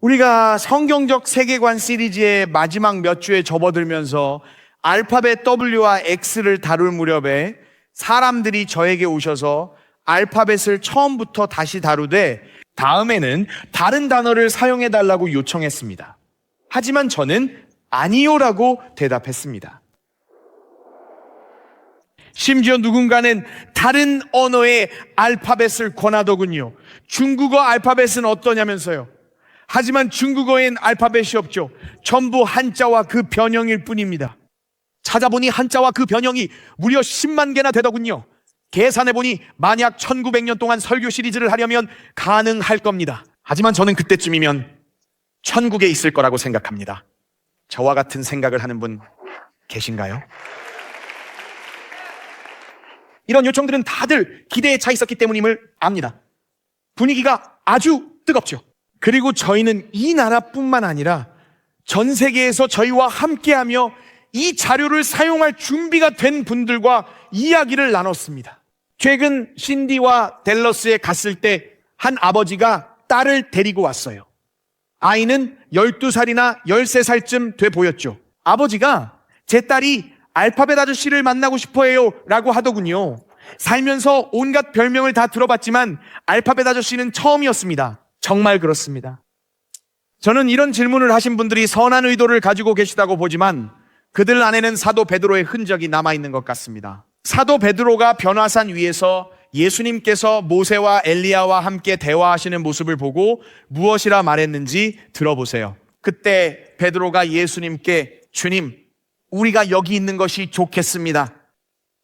우리가 성경적 세계관 시리즈의 마지막 몇 주에 접어들면서 알파벳 W와 X를 다룰 무렵에 사람들이 저에게 오셔서 알파벳을 처음부터 다시 다루되 다음에는 다른 단어를 사용해 달라고 요청했습니다. 하지만 저는 아니요라고 대답했습니다. 심지어 누군가는 다른 언어의 알파벳을 권하더군요. 중국어 알파벳은 어떠냐면서요. 하지만 중국어엔 알파벳이 없죠. 전부 한자와 그 변형일 뿐입니다. 찾아보니 한자와 그 변형이 무려 10만 개나 되더군요. 계산해보니 만약 1900년 동안 설교 시리즈를 하려면 가능할 겁니다. 하지만 저는 그때쯤이면 천국에 있을 거라고 생각합니다. 저와 같은 생각을 하는 분 계신가요? 이런 요청들은 다들 기대에 차 있었기 때문임을 압니다. 분위기가 아주 뜨겁죠. 그리고 저희는 이 나라뿐만 아니라 전 세계에서 저희와 함께하며 이 자료를 사용할 준비가 된 분들과 이야기를 나눴습니다. 최근 신디와 댈러스에 갔을 때 한 아버지가 딸을 데리고 왔어요. 아이는 12살이나 13살쯤 돼 보였죠. 아버지가 제 딸이 알파벳 아저씨를 만나고 싶어해요 라고 하더군요. 살면서 온갖 별명을 다 들어봤지만 알파벳 아저씨는 처음이었습니다. 정말 그렇습니다. 저는 이런 질문을 하신 분들이 선한 의도를 가지고 계시다고 보지만 그들 안에는 사도 베드로의 흔적이 남아있는 것 같습니다. 사도 베드로가 변화산 위에서 예수님께서 모세와 엘리야와 함께 대화하시는 모습을 보고 무엇이라 말했는지 들어보세요. 그때 베드로가 예수님께 주님, 우리가 여기 있는 것이 좋겠습니다.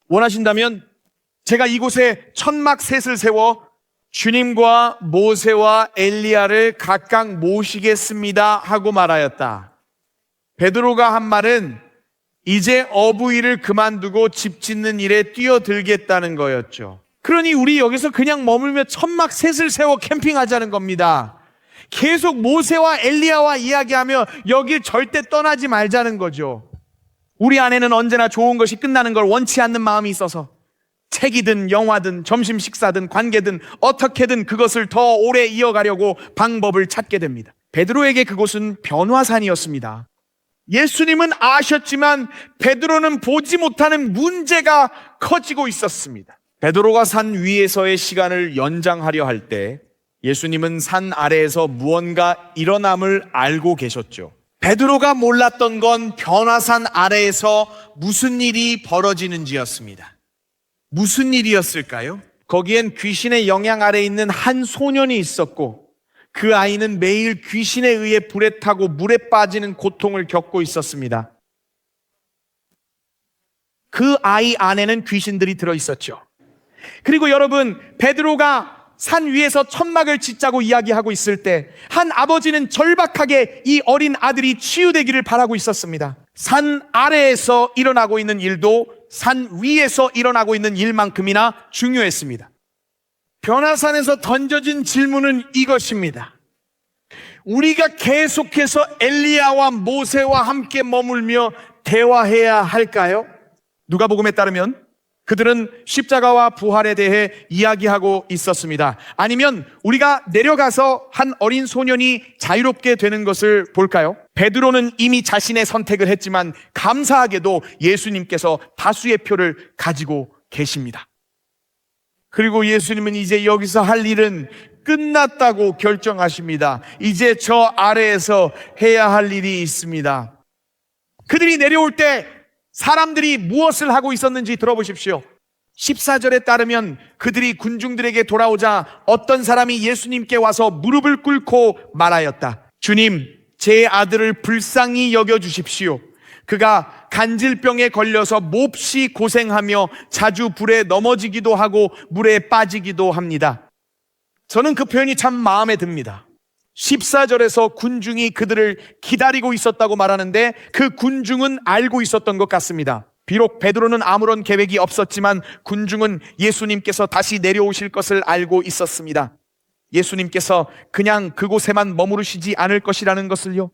원하신다면 제가 이곳에 천막 셋을 세워 주님과 모세와 엘리야를 각각 모시겠습니다 하고 말하였다. 베드로가 한 말은 이제 어부일을 그만두고 집 짓는 일에 뛰어들겠다는 거였죠. 그러니 우리 여기서 그냥 머물며 천막 셋을 세워 캠핑하자는 겁니다. 계속 모세와 엘리야와 이야기하며 여길 절대 떠나지 말자는 거죠. 우리 안에는 언제나 좋은 것이 끝나는 걸 원치 않는 마음이 있어서 책이든 영화든 점심 식사든 관계든 어떻게든 그것을 더 오래 이어가려고 방법을 찾게 됩니다. 베드로에게 그곳은 변화산이었습니다. 예수님은 아셨지만 베드로는 보지 못하는 문제가 커지고 있었습니다. 베드로가 산 위에서의 시간을 연장하려 할 때 예수님은 산 아래에서 무언가 일어남을 알고 계셨죠. 베드로가 몰랐던 건 변화산 아래에서 무슨 일이 벌어지는지였습니다. 무슨 일이었을까요? 거기엔 귀신의 영향 아래 있는 한 소년이 있었고 그 아이는 매일 귀신에 의해 불에 타고 물에 빠지는 고통을 겪고 있었습니다. 그 아이 안에는 귀신들이 들어있었죠. 그리고 여러분, 베드로가 산 위에서 천막을 짓자고 이야기하고 있을 때 한 아버지는 절박하게 이 어린 아들이 치유되기를 바라고 있었습니다. 산 아래에서 일어나고 있는 일도 산 위에서 일어나고 있는 일만큼이나 중요했습니다. 변화산에서 던져진 질문은 이것입니다. 우리가 계속해서 엘리야와 모세와 함께 머물며 대화해야 할까요? 누가복음에 따르면 그들은 십자가와 부활에 대해 이야기하고 있었습니다. 아니면 우리가 내려가서 한 어린 소년이 자유롭게 되는 것을 볼까요? 베드로는 이미 자신의 선택을 했지만 감사하게도 예수님께서 다수의 표를 가지고 계십니다. 그리고 예수님은 이제 여기서 할 일은 끝났다고 결정하십니다. 이제 저 아래에서 해야 할 일이 있습니다. 그들이 내려올 때 사람들이 무엇을 하고 있었는지 들어보십시오. 14절에 따르면 그들이 군중들에게 돌아오자 어떤 사람이 예수님께 와서 무릎을 꿇고 말하였다. 주님, 제 아들을 불쌍히 여겨주십시오. 그가 간질병에 걸려서 몹시 고생하며 자주 불에 넘어지기도 하고 물에 빠지기도 합니다. 저는 그 표현이 참 마음에 듭니다. 14절에서 군중이 그들을 기다리고 있었다고 말하는데 그 군중은 알고 있었던 것 같습니다. 비록 베드로는 아무런 계획이 없었지만 군중은 예수님께서 다시 내려오실 것을 알고 있었습니다. 예수님께서 그냥 그곳에만 머무르시지 않을 것이라는 것을요.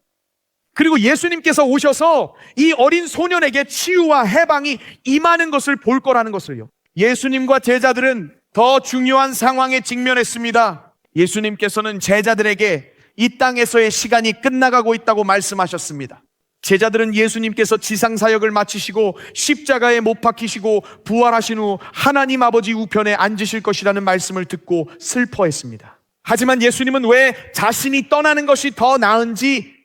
그리고 예수님께서 오셔서 이 어린 소년에게 치유와 해방이 임하는 것을 볼 거라는 것을요. 예수님과 제자들은 더 중요한 상황에 직면했습니다. 예수님께서는 제자들에게 이 땅에서의 시간이 끝나가고 있다고 말씀하셨습니다. 제자들은 예수님께서 지상사역을 마치시고 십자가에 못 박히시고 부활하신 후 하나님 아버지 우편에 앉으실 것이라는 말씀을 듣고 슬퍼했습니다. 하지만 예수님은 왜 자신이 떠나는 것이 더 나은지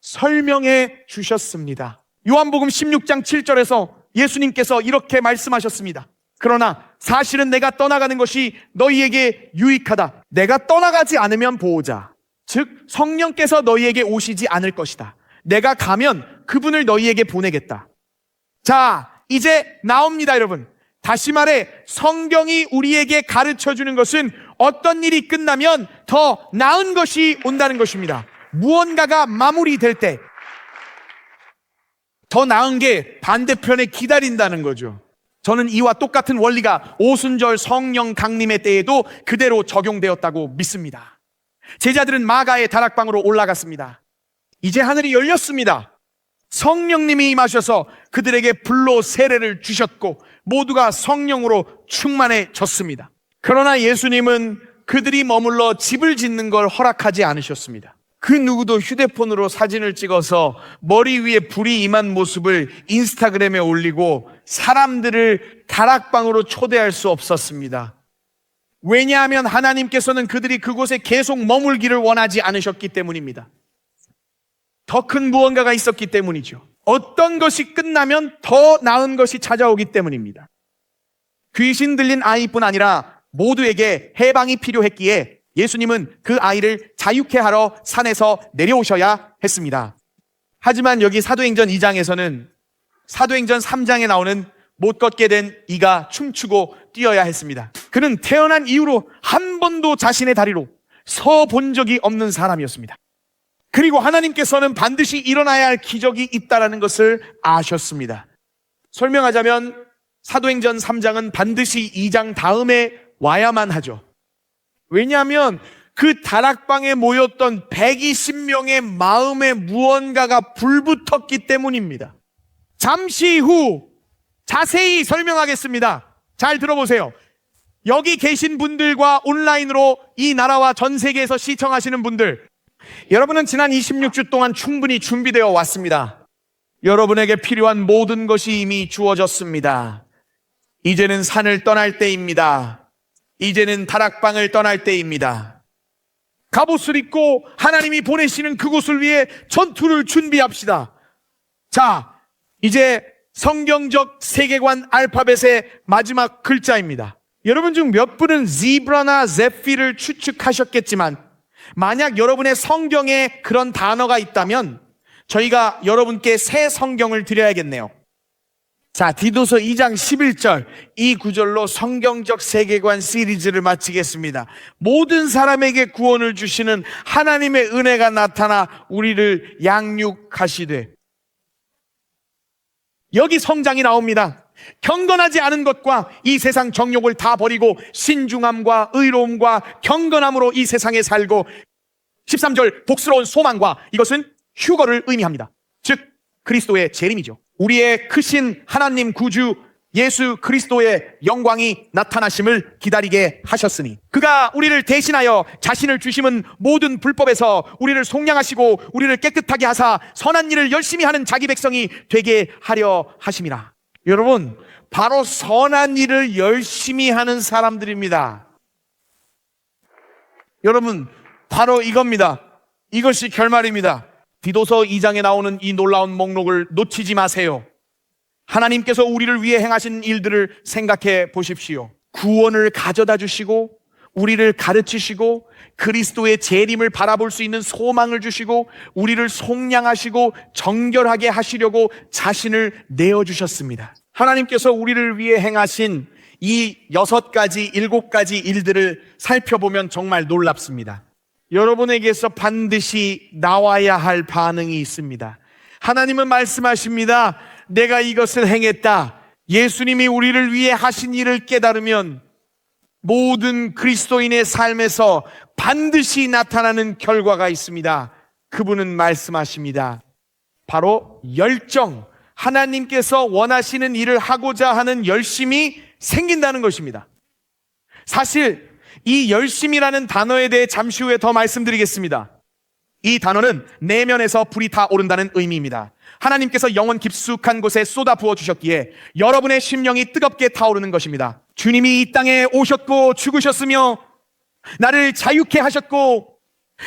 설명해 주셨습니다. 요한복음 16장 7절에서 예수님께서 이렇게 말씀하셨습니다. 그러나 사실은 내가 떠나가는 것이 너희에게 유익하다. 내가 떠나가지 않으면 보호자, 즉 성령께서 너희에게 오시지 않을 것이다. 내가 가면 그분을 너희에게 보내겠다. 자, 이제 나옵니다, 여러분. 다시 말해 성경이 우리에게 가르쳐주는 것은 어떤 일이 끝나면 더 나은 것이 온다는 것입니다. 무언가가 마무리될 때 더 나은 게 반대편에 기다린다는 거죠. 저는 이와 똑같은 원리가 오순절 성령 강림의 때에도 그대로 적용되었다고 믿습니다. 제자들은 마가의 다락방으로 올라갔습니다. 이제 하늘이 열렸습니다. 성령님이 임하셔서 그들에게 불로 세례를 주셨고 모두가 성령으로 충만해졌습니다. 그러나 예수님은 그들이 머물러 집을 짓는 걸 허락하지 않으셨습니다. 그 누구도 휴대폰으로 사진을 찍어서 머리 위에 불이 임한 모습을 인스타그램에 올리고 사람들을 다락방으로 초대할 수 없었습니다. 왜냐하면 하나님께서는 그들이 그곳에 계속 머물기를 원하지 않으셨기 때문입니다. 더 큰 무언가가 있었기 때문이죠. 어떤 것이 끝나면 더 나은 것이 찾아오기 때문입니다. 귀신 들린 아이뿐 아니라 모두에게 해방이 필요했기에 예수님은 그 아이를 자유케 하러 산에서 내려오셔야 했습니다. 하지만 여기 사도행전 2장에서는 사도행전 3장에 나오는 못 걷게 된 이가 춤추고 뛰어야 했습니다. 그는 태어난 이후로 한 번도 자신의 다리로 서 본 적이 없는 사람이었습니다. 그리고 하나님께서는 반드시 일어나야 할 기적이 있다는 것을 아셨습니다. 설명하자면 사도행전 3장은 반드시 2장 다음에 와야만 하죠. 왜냐하면 그 다락방에 모였던 120명의 마음에 무언가가 불붙었기 때문입니다. 잠시 후 자세히 설명하겠습니다. 잘 들어보세요. 여기 계신 분들과 온라인으로 이 나라와 전 세계에서 시청하시는 분들, 여러분은 지난 26주 동안 충분히 준비되어 왔습니다. 여러분에게 필요한 모든 것이 이미 주어졌습니다. 이제는 산을 떠날 때입니다. 이제는 다락방을 떠날 때입니다. 갑옷을 입고 하나님이 보내시는 그곳을 위해 전투를 준비합시다. 자, 이제 성경적 세계관 알파벳의 마지막 글자입니다. 여러분 중 몇 분은 지브라나 제피를 추측하셨겠지만 만약 여러분의 성경에 그런 단어가 있다면 저희가 여러분께 새 성경을 드려야겠네요. 자, 디도서 2장 11절 이 구절로 성경적 세계관 시리즈를 마치겠습니다. 모든 사람에게 구원을 주시는 하나님의 은혜가 나타나 우리를 양육하시되. 여기 성장이 나옵니다. 경건하지 않은 것과 이 세상 정욕을 다 버리고 신중함과 의로움과 경건함으로 이 세상에 살고 13절 복스러운 소망과 이것은 휴거를 의미합니다. 즉 그리스도의 재림이죠. 우리의 크신 하나님 구주 예수 그리스도의 영광이 나타나심을 기다리게 하셨으니 그가 우리를 대신하여 자신을 주심은 모든 불법에서 우리를 속량하시고 우리를 깨끗하게 하사 선한 일을 열심히 하는 자기 백성이 되게 하려 하심이라. 여러분, 바로 선한 일을 열심히 하는 사람들입니다. 여러분, 바로 이겁니다. 이것이 결말입니다. 디도서 2장에 나오는 이 놀라운 목록을 놓치지 마세요. 하나님께서 우리를 위해 행하신 일들을 생각해 보십시오. 구원을 가져다 주시고 우리를 가르치시고 그리스도의 재림을 바라볼 수 있는 소망을 주시고 우리를 속량하시고 정결하게 하시려고 자신을 내어주셨습니다. 하나님께서 우리를 위해 행하신 이 6가지, 7가지 일들을 살펴보면 정말 놀랍습니다. 여러분에게서 반드시 나와야 할 반응이 있습니다. 하나님은 말씀하십니다. 내가 이것을 행했다. 예수님이 우리를 위해 하신 일을 깨달으면 모든 그리스도인의 삶에서 반드시 나타나는 결과가 있습니다. 그분은 말씀하십니다. 바로 열정, 하나님께서 원하시는 일을 하고자 하는 열심이 생긴다는 것입니다. 사실 이 열심이라는 단어에 대해 잠시 후에 더 말씀드리겠습니다. 이 단어는 내면에서 불이 타오른다는 의미입니다. 하나님께서 영원 깊숙한 곳에 쏟아 부어 주셨기에 여러분의 심령이 뜨겁게 타오르는 것입니다. 주님이 이 땅에 오셨고 죽으셨으며 나를 자유케 하셨고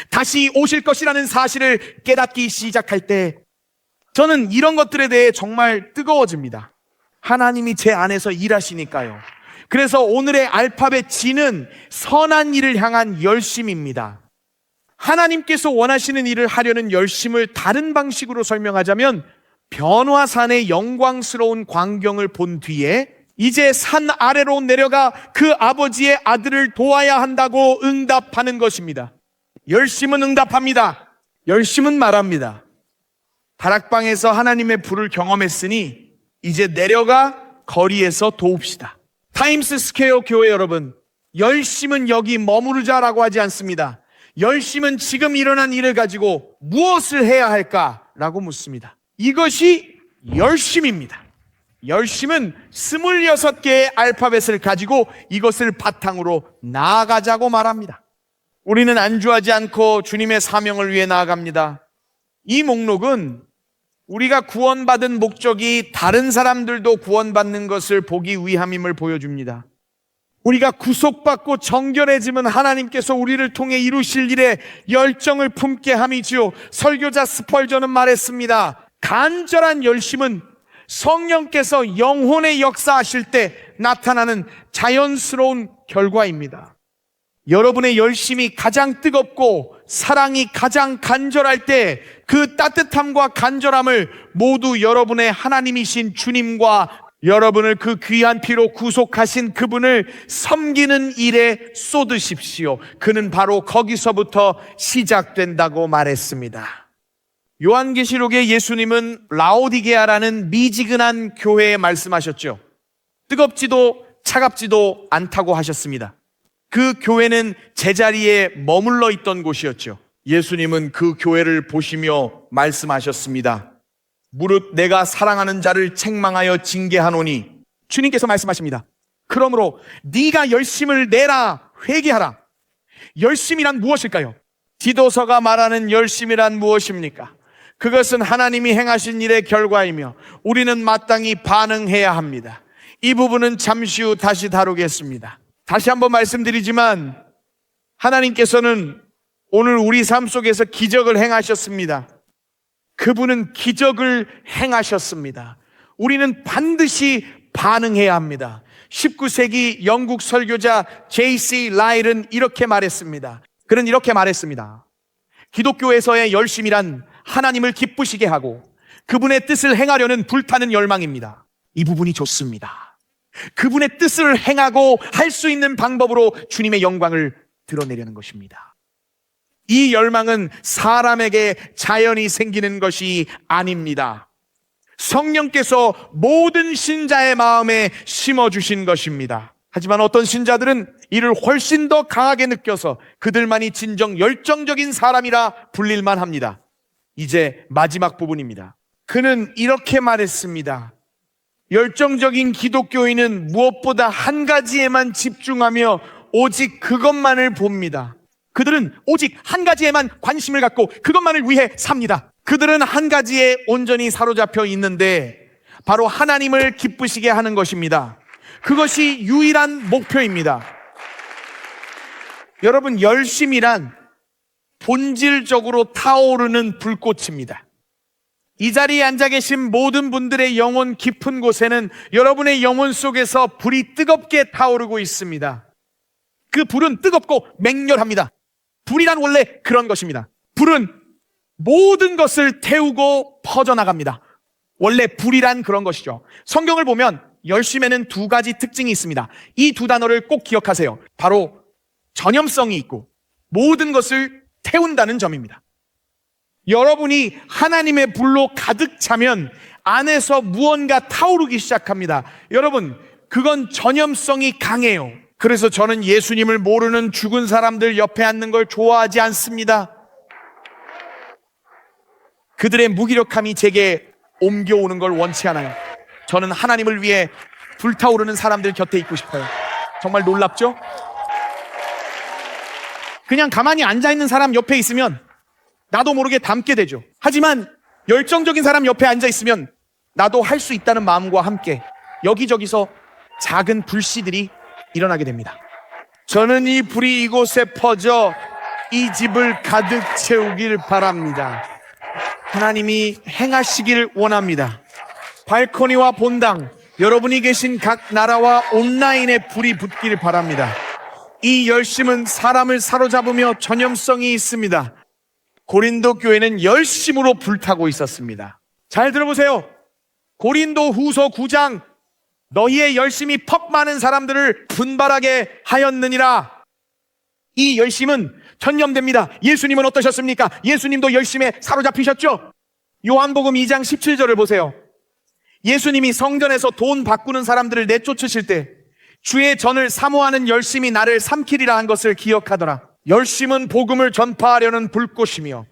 다시 오실 것이라는 사실을 깨닫기 시작할 때 저는 이런 것들에 대해 정말 뜨거워집니다. 하나님이 제 안에서 일하시니까요. 그래서 오늘의 알파벳 G는 선한 일을 향한 열심입니다. 하나님께서 원하시는 일을 하려는 열심을 다른 방식으로 설명하자면 변화산의 영광스러운 광경을 본 뒤에 이제 산 아래로 내려가 그 아버지의 아들을 도와야 한다고 응답하는 것입니다. 열심은 응답합니다. 열심은 말합니다. 다락방에서 하나님의 불을 경험했으니 이제 내려가 거리에서 도웁시다. 타임스 스퀘어 교회 여러분, 열심은 여기 머무르자라고 하지 않습니다. 열심은 지금 일어난 일을 가지고 무엇을 해야 할까라고 묻습니다. 이것이 열심입니다. 열심은 26개의 알파벳을 가지고 이것을 바탕으로 나아가자고 말합니다. 우리는 안주하지 않고 주님의 사명을 위해 나아갑니다. 이 목록은 우리가 구원받은 목적이 다른 사람들도 구원받는 것을 보기 위함임을 보여줍니다. 우리가 구속받고 정결해지면 하나님께서 우리를 통해 이루실 일에 열정을 품게 함이지요. 설교자 스펄전은 말했습니다. 간절한 열심은 성령께서 영혼의 역사하실 때 나타나는 자연스러운 결과입니다. 여러분의 열심이 가장 뜨겁고 사랑이 가장 간절할 때 그 따뜻함과 간절함을 모두 여러분의 하나님이신 주님과 여러분을 그 귀한 피로 구속하신 그분을 섬기는 일에 쏟으십시오. 그는 바로 거기서부터 시작된다고 말했습니다. 요한계시록에 예수님은 라오디게아라는 미지근한 교회에 말씀하셨죠. 뜨겁지도 차갑지도 않다고 하셨습니다. 그 교회는 제자리에 머물러 있던 곳이었죠. 예수님은 그 교회를 보시며 말씀하셨습니다. 무릇 내가 사랑하는 자를 책망하여 징계하노니, 주님께서 말씀하십니다. 그러므로 네가 열심을 내라, 회개하라. 열심이란 무엇일까요? 디도서가 말하는 열심이란 무엇입니까? 그것은 하나님이 행하신 일의 결과이며 우리는 마땅히 반응해야 합니다. 이 부분은 잠시 후 다시 다루겠습니다. 다시 한번 말씀드리지만 하나님께서는 오늘 우리 삶 속에서 기적을 행하셨습니다. 그분은 기적을 행하셨습니다. 우리는 반드시 반응해야 합니다. 19세기 영국 설교자 J.C. 라일은 이렇게 말했습니다. 그는 이렇게 말했습니다. 기독교에서의 열심이란 하나님을 기쁘시게 하고 그분의 뜻을 행하려는 불타는 열망입니다. 이 부분이 좋습니다. 그분의 뜻을 행하고 할 수 있는 방법으로 주님의 영광을 드러내려는 것입니다. 이 열망은 사람에게 자연히 생기는 것이 아닙니다. 성령께서 모든 신자의 마음에 심어주신 것입니다. 하지만 어떤 신자들은 이를 훨씬 더 강하게 느껴서 그들만이 진정 열정적인 사람이라 불릴만 합니다. 이제 마지막 부분입니다. 그는 이렇게 말했습니다. 열정적인 기독교인은 무엇보다 한 가지에만 집중하며 오직 그것만을 봅니다. 그들은 오직 한 가지에만 관심을 갖고 그것만을 위해 삽니다. 그들은 한 가지에 온전히 사로잡혀 있는데 바로 하나님을 기쁘시게 하는 것입니다. 그것이 유일한 목표입니다. 여러분, 열심이란 본질적으로 타오르는 불꽃입니다. 이 자리에 앉아 계신 모든 분들의 영혼 깊은 곳에는 여러분의 영혼 속에서 불이 뜨겁게 타오르고 있습니다. 그 불은 뜨겁고 맹렬합니다. 불이란 원래 그런 것입니다. 불은 모든 것을 태우고 퍼져나갑니다. 원래 불이란 그런 것이죠. 성경을 보면 열심에는 두 가지 특징이 있습니다. 이 두 단어를 꼭 기억하세요. 바로 전염성이 있고 모든 것을 태운다는 점입니다. 여러분이 하나님의 불로 가득 차면 안에서 무언가 타오르기 시작합니다. 여러분, 그건 전염성이 강해요. 그래서 저는 예수님을 모르는 죽은 사람들 옆에 앉는 걸 좋아하지 않습니다. 그들의 무기력함이 제게 옮겨오는 걸 원치 않아요. 저는 하나님을 위해 불타오르는 사람들 곁에 있고 싶어요. 정말 놀랍죠? 그냥 가만히 앉아있는 사람 옆에 있으면 나도 모르게 닮게 되죠. 하지만 열정적인 사람 옆에 앉아 있으면 나도 할 수 있다는 마음과 함께 여기저기서 작은 불씨들이 일어나게 됩니다. 저는 이 불이 이곳에 퍼져 이 집을 가득 채우길 바랍니다. 하나님이 행하시길 원합니다. 발코니와 본당, 여러분이 계신 각 나라와 온라인에 불이 붙길 바랍니다. 이 열심은 사람을 사로잡으며 전염성이 있습니다. 고린도 교회는 열심으로 불타고 있었습니다. 잘 들어보세요. 고린도 후서 9장, 너희의 열심이 퍽 많은 사람들을 분발하게 하였느니라. 이 열심은 전염됩니다. 예수님은 어떠셨습니까? 예수님도 열심에 사로잡히셨죠? 요한복음 2장 17절을 보세요. 예수님이 성전에서 돈 바꾸는 사람들을 내쫓으실 때 주의 전을 사모하는 열심이 나를 삼키리라 한 것을 기억하더라. 열심은 복음을 전파하려는 불꽃이며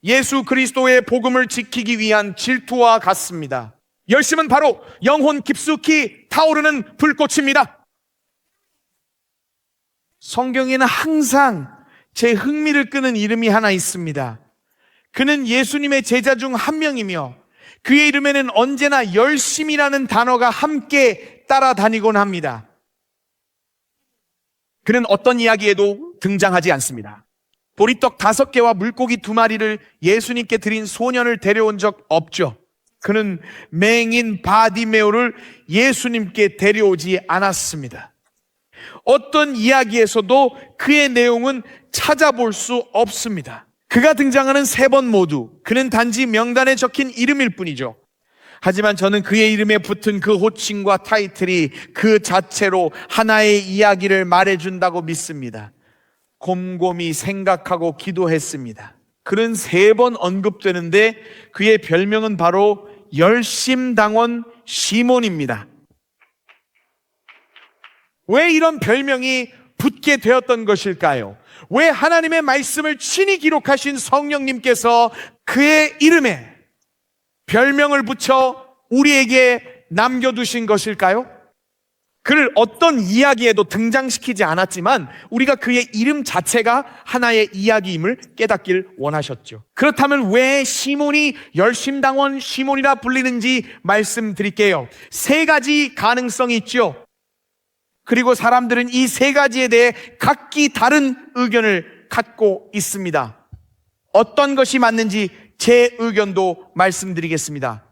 예수 그리스도의 복음을 지키기 위한 질투와 같습니다. 열심은 바로 영혼 깊숙이 타오르는 불꽃입니다. 성경에는 항상 제 흥미를 끄는 이름이 하나 있습니다. 그는 예수님의 제자 중 한 명이며 그의 이름에는 언제나 열심이라는 단어가 함께 따라다니곤 합니다. 그는 어떤 이야기에도 등장하지 않습니다. 보리떡 5개와 물고기 2마리를 예수님께 드린 소년을 데려온 적 없죠. 그는 맹인 바디메오를 예수님께 데려오지 않았습니다. 어떤 이야기에서도 그의 내용은 찾아볼 수 없습니다. 그가 등장하는 3번 모두 그는 단지 명단에 적힌 이름일 뿐이죠. 하지만 저는 그의 이름에 붙은 그 호칭과 타이틀이 그 자체로 하나의 이야기를 말해준다고 믿습니다. 곰곰이 생각하고 기도했습니다. 그는 3번 언급되는데 그의 별명은 바로 열심당원 시몬입니다. 왜 이런 별명이 붙게 되었던 것일까요? 왜 하나님의 말씀을 친히 기록하신 성령님께서 그의 이름에 별명을 붙여 우리에게 남겨두신 것일까요? 그를 어떤 이야기에도 등장시키지 않았지만 우리가 그의 이름 자체가 하나의 이야기임을 깨닫길 원하셨죠. 그렇다면 왜 시몬이 열심당원 시몬이라 불리는지 말씀드릴게요. 3가지 가능성이 있죠. 그리고 사람들은 이 3가지에 대해 각기 다른 의견을 갖고 있습니다. 어떤 것이 맞는지 제 의견도 말씀드리겠습니다.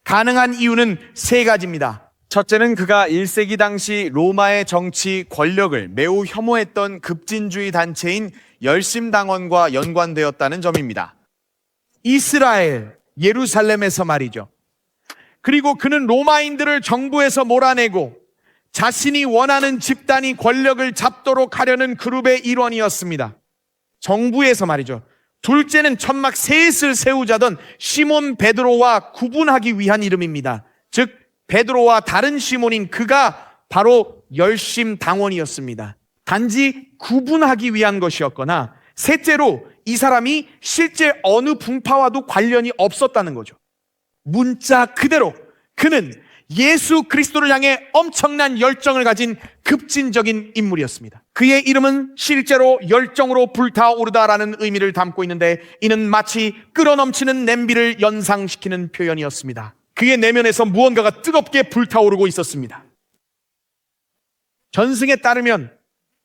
가능한 이유는 3가지입니다. 첫째는 그가 1세기 당시 로마의 정치 권력을 매우 혐오했던 급진주의 단체인 열심당원과 연관되었다는 점입니다. 이스라엘, 예루살렘에서 말이죠. 그리고 그는 로마인들을 정부에서 몰아내고 자신이 원하는 집단이 권력을 잡도록 하려는 그룹의 일원이었습니다. 정부에서 말이죠. 둘째는 천막 셋을 세우자던 시몬 베드로와 구분하기 위한 이름입니다. 즉 베드로와 다른 시몬인 그가 바로 열심당원이었습니다. 단지 구분하기 위한 것이었거나 셋째로 이 사람이 실제 어느 분파와도 관련이 없었다는 거죠. 문자 그대로 그는 예수 그리스도를 향해 엄청난 열정을 가진 급진적인 인물이었습니다. 그의 이름은 실제로 열정으로 불타오르다라는 의미를 담고 있는데 이는 마치 끓어넘치는 냄비를 연상시키는 표현이었습니다. 그의 내면에서 무언가가 뜨겁게 불타오르고 있었습니다. 전승에 따르면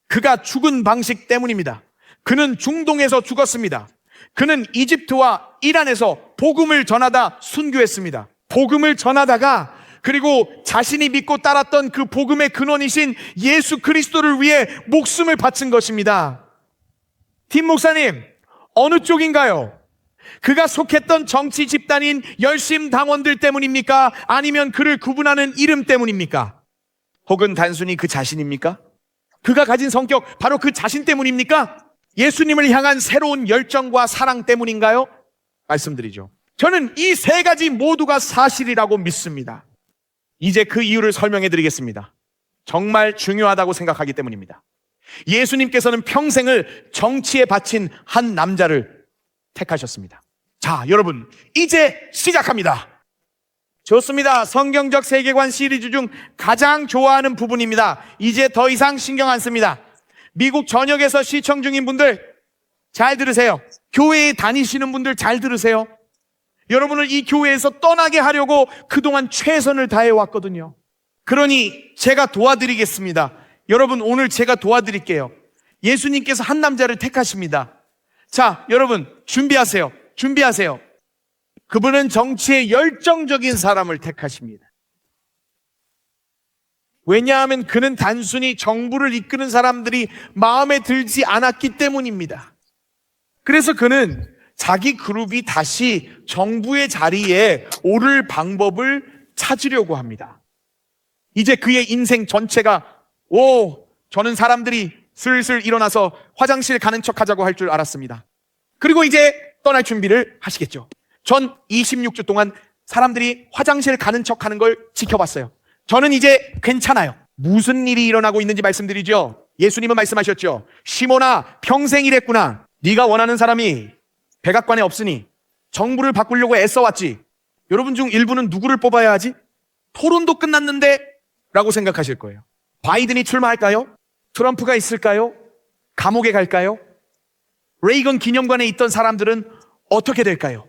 그가 죽은 방식 때문입니다. 그는 중동에서 죽었습니다. 그는 이집트와 이란에서 복음을 전하다 순교했습니다. 복음을 전하다가 그리고 자신이 믿고 따랐던 그 복음의 근원이신 예수 그리스도를 위해 목숨을 바친 것입니다. 팀 목사님, 어느 쪽인가요? 그가 속했던 정치 집단인 열심당원들 때문입니까? 아니면 그를 구분하는 이름 때문입니까? 혹은 단순히 그 자신입니까? 그가 가진 성격, 바로 그 자신 때문입니까? 예수님을 향한 새로운 열정과 사랑 때문인가요? 말씀드리죠. 저는 이 3가지 모두가 사실이라고 믿습니다. 이제 그 이유를 설명해 드리겠습니다. 정말 중요하다고 생각하기 때문입니다. 예수님께서는 평생을 정치에 바친 한 남자를 택하셨습니다. 자, 여러분, 이제 시작합니다. 좋습니다. 성경적 세계관 시리즈 중 가장 좋아하는 부분입니다. 이제 더 이상 신경 안 씁니다. 미국 전역에서 시청 중인 분들 잘 들으세요. 교회에 다니시는 분들 잘 들으세요. 여러분을 이 교회에서 떠나게 하려고 그동안 최선을 다해 왔거든요. 그러니 제가 도와드리겠습니다. 여러분, 오늘 제가 도와드릴게요. 예수님께서 한 남자를 택하십니다. 자, 여러분 준비하세요. 준비하세요. 그분은 정치에 열정적인 사람을 택하십니다. 왜냐하면 그는 단순히 정부를 이끄는 사람들이 마음에 들지 않았기 때문입니다. 그래서 그는 자기 그룹이 다시 정부의 자리에 오를 방법을 찾으려고 합니다. 이제 그의 인생 전체가 저는 사람들이 슬슬 일어나서 화장실 가는 척 하자고 할 줄 알았습니다. 그리고 이제 떠날 준비를 하시겠죠. 전 26주 동안 사람들이 화장실 가는 척 하는 걸 지켜봤어요. 저는 이제 괜찮아요. 무슨 일이 일어나고 있는지 말씀드리죠. 예수님은 말씀하셨죠. 시몬아, 평생 일했구나. 네가 원하는 사람이 백악관에 없으니 정부를 바꾸려고 애써왔지. 여러분 중 일부는 누구를 뽑아야 하지? 토론도 끝났는데 라고 생각하실 거예요. 바이든이 출마할까요? 트럼프가 있을까요? 감옥에 갈까요? 레이건 기념관에 있던 사람들은 어떻게 될까요?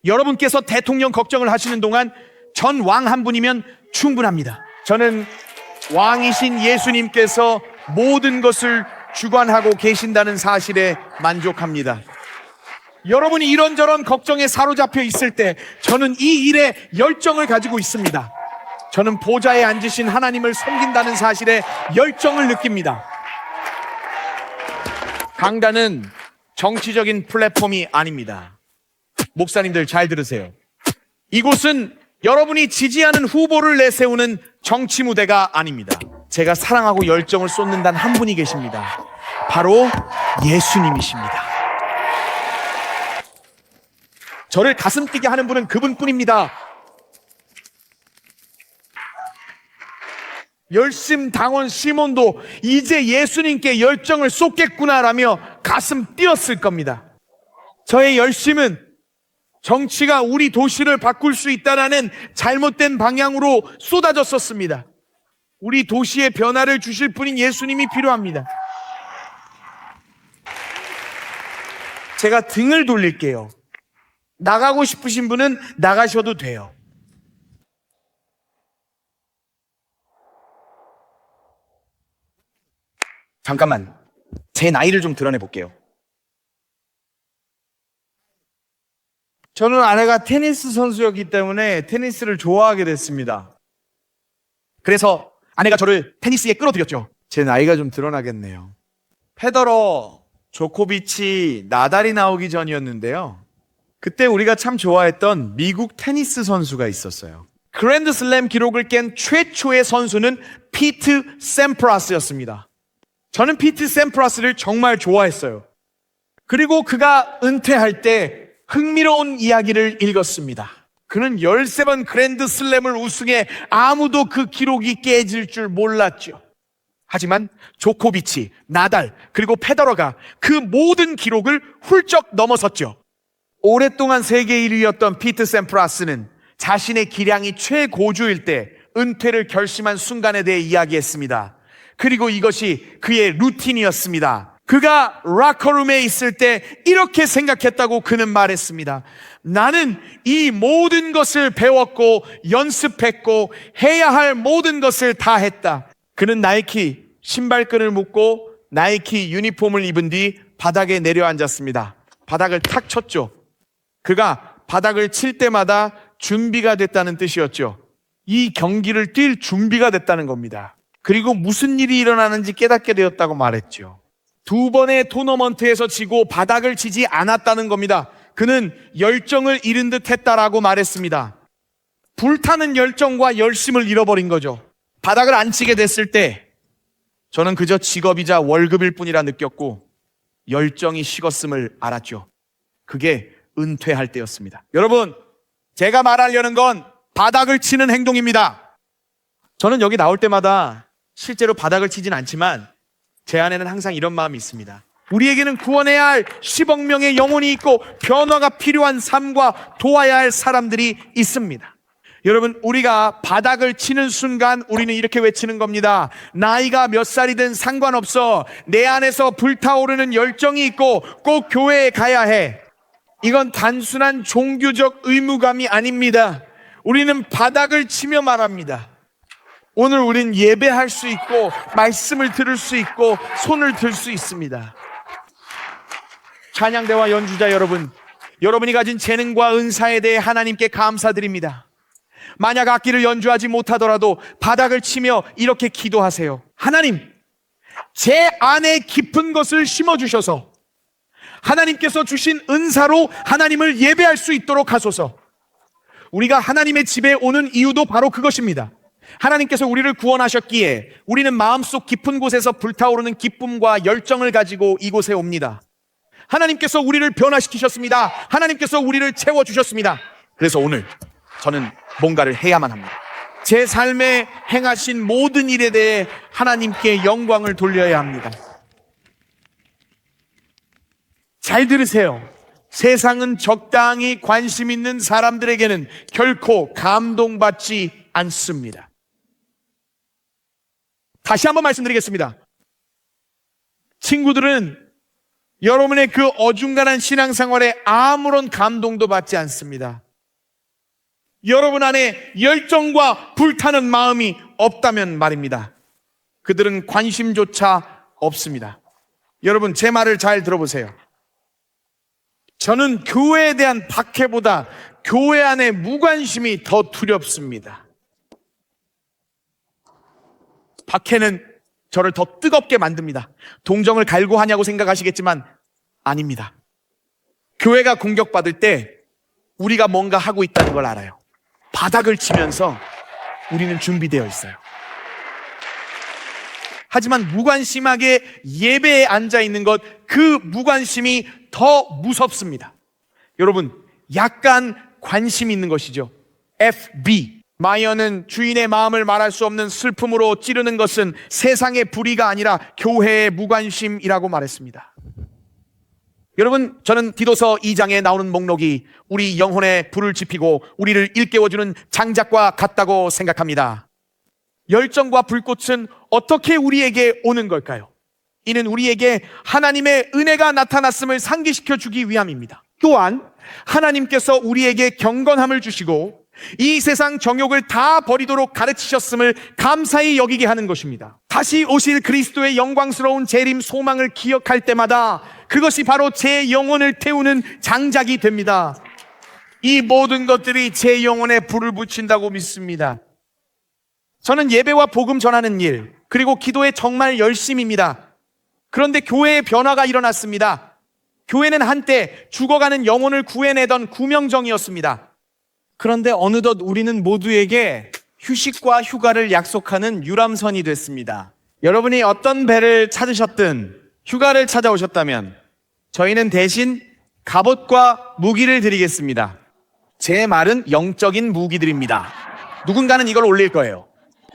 여러분께서 대통령 걱정을 하시는 동안 전 왕 한 분이면 충분합니다. 저는 왕이신 예수님께서 모든 것을 주관하고 계신다는 사실에 만족합니다. 여러분이 이런저런 걱정에 사로잡혀 있을 때 저는 이 일에 열정을 가지고 있습니다. 저는 보좌에 앉으신 하나님을 섬긴다는 사실에 열정을 느낍니다. 강단은 정치적인 플랫폼이 아닙니다. 목사님들 잘 들으세요. 이곳은 여러분이 지지하는 후보를 내세우는 정치 무대가 아닙니다. 제가 사랑하고 열정을 쏟는 단 한 분이 계십니다. 바로 예수님이십니다. 저를 가슴 뛰게 하는 분은 그분뿐입니다. 열심당원 시몬도 이제 예수님께 열정을 쏟겠구나라며 가슴 뛰었을 겁니다. 저의 열심은 정치가 우리 도시를 바꿀 수 있다는 잘못된 방향으로 쏟아졌었습니다. 우리 도시에 변화를 주실 분인 예수님이 필요합니다. 제가 등을 돌릴게요. 나가고 싶으신 분은 나가셔도 돼요. 잠깐만, 제 나이를 좀 드러내 볼게요. 저는 아내가 테니스 선수였기 때문에 테니스를 좋아하게 됐습니다. 그래서 아내가 저를 테니스에 끌어들였죠. 제 나이가 좀 드러나겠네요. 페더러, 조코비치, 나달이 나오기 전이었는데요. 그때 우리가 참 좋아했던 미국 테니스 선수가 있었어요. 그랜드슬램 기록을 깬 최초의 선수는 피트 샘프라스였습니다. 저는 피트 샘프라스를 정말 좋아했어요. 그리고 그가 은퇴할 때 흥미로운 이야기를 읽었습니다. 그는 13번 그랜드슬램을 우승해 아무도 그 기록이 깨질 줄 몰랐죠. 하지만 조코비치, 나달, 그리고 페더러가 그 모든 기록을 훌쩍 넘어섰죠. 오랫동안 세계 1위였던 피트 샘프라스는 자신의 기량이 최고조일 때 은퇴를 결심한 순간에 대해 이야기했습니다. 그리고 이것이 그의 루틴이었습니다. 그가 락커룸에 있을 때 이렇게 생각했다고 그는 말했습니다. 나는 이 모든 것을 배웠고 연습했고 해야 할 모든 것을 다 했다. 그는 나이키 신발끈을 묶고 나이키 유니폼을 입은 뒤 바닥에 내려앉았습니다. 바닥을 탁 쳤죠. 그가 바닥을 칠 때마다 준비가 됐다는 뜻이었죠. 이 경기를 뛸 준비가 됐다는 겁니다. 그리고 무슨 일이 일어나는지 깨닫게 되었다고 말했죠. 2번의 토너먼트에서 지고 바닥을 치지 않았다는 겁니다. 그는 열정을 잃은 듯 했다라고 말했습니다. 불타는 열정과 열심을 잃어버린 거죠. 바닥을 안 치게 됐을 때 저는 그저 직업이자 월급일 뿐이라 느꼈고 열정이 식었음을 알았죠. 그게 은퇴할 때였습니다. 여러분, 제가 말하려는 건 바닥을 치는 행동입니다. 저는 여기 나올 때마다 실제로 바닥을 치진 않지만 제 안에는 항상 이런 마음이 있습니다. 우리에게는 구원해야 할 10억 명의 영혼이 있고 변화가 필요한 삶과 도와야 할 사람들이 있습니다. 여러분, 우리가 바닥을 치는 순간 우리는 이렇게 외치는 겁니다. 나이가 몇 살이든 상관없어. 내 안에서 불타오르는 열정이 있고 꼭 교회에 가야 해. 이건 단순한 종교적 의무감이 아닙니다. 우리는 바닥을 치며 말합니다. 오늘 우린 예배할 수 있고 말씀을 들을 수 있고 손을 들 수 있습니다. 찬양대와 연주자 여러분, 여러분이 가진 재능과 은사에 대해 하나님께 감사드립니다. 만약 악기를 연주하지 못하더라도 바닥을 치며 이렇게 기도하세요. 하나님, 제 안에 깊은 것을 심어주셔서 하나님께서 주신 은사로 하나님을 예배할 수 있도록 하소서. 우리가 하나님의 집에 오는 이유도 바로 그것입니다. 하나님께서 우리를 구원하셨기에 우리는 마음속 깊은 곳에서 불타오르는 기쁨과 열정을 가지고 이곳에 옵니다. 하나님께서 우리를 변화시키셨습니다. 하나님께서 우리를 채워주셨습니다. 그래서 오늘 저는 뭔가를 해야만 합니다. 제 삶에 행하신 모든 일에 대해 하나님께 영광을 돌려야 합니다. 잘 들으세요. 세상은 적당히 관심 있는 사람들에게는 결코 감동받지 않습니다. 다시 한번 말씀드리겠습니다. 친구들은 여러분의 그 어중간한 신앙생활에 아무런 감동도 받지 않습니다. 여러분 안에 열정과 불타는 마음이 없다면 말입니다. 그들은 관심조차 없습니다. 여러분, 제 말을 잘 들어보세요. 저는 교회에 대한 박해보다 교회 안에 무관심이 더 두렵습니다. 박해는 저를 더 뜨겁게 만듭니다. 동정을 갈구하냐고 생각하시겠지만 아닙니다. 교회가 공격받을 때 우리가 뭔가 하고 있다는 걸 알아요. 바닥을 치면서 우리는 준비되어 있어요. 하지만 무관심하게 예배에 앉아 있는 것, 그 무관심이 더 무섭습니다. 여러분, 약간 관심 있는 것이죠. FB. 마이어는 주인의 마음을 말할 수 없는 슬픔으로 찌르는 것은 세상의 불의가 아니라 교회의 무관심이라고 말했습니다. 여러분, 저는 디도서 2장에 나오는 목록이 우리 영혼에 불을 지피고 우리를 일깨워주는 장작과 같다고 생각합니다. 열정과 불꽃은 어떻게 우리에게 오는 걸까요? 이는 우리에게 하나님의 은혜가 나타났음을 상기시켜 주기 위함입니다. 또한 하나님께서 우리에게 경건함을 주시고 이 세상 정욕을 다 버리도록 가르치셨음을 감사히 여기게 하는 것입니다. 다시 오실 그리스도의 영광스러운 재림 소망을 기억할 때마다 그것이 바로 제 영혼을 태우는 장작이 됩니다. 이 모든 것들이 제 영혼에 불을 붙인다고 믿습니다. 저는 예배와 복음 전하는 일, 그리고 기도에 정말 열심입니다. 그런데 교회에 변화가 일어났습니다. 교회는 한때 죽어가는 영혼을 구해내던 구명정이었습니다. 그런데 어느덧 우리는 모두에게 휴식과 휴가를 약속하는 유람선이 됐습니다. 여러분이 어떤 배를 찾으셨든 휴가를 찾아오셨다면 저희는 대신 갑옷과 무기를 드리겠습니다. 제 말은 영적인 무기들입니다. 누군가는 이걸 올릴 거예요.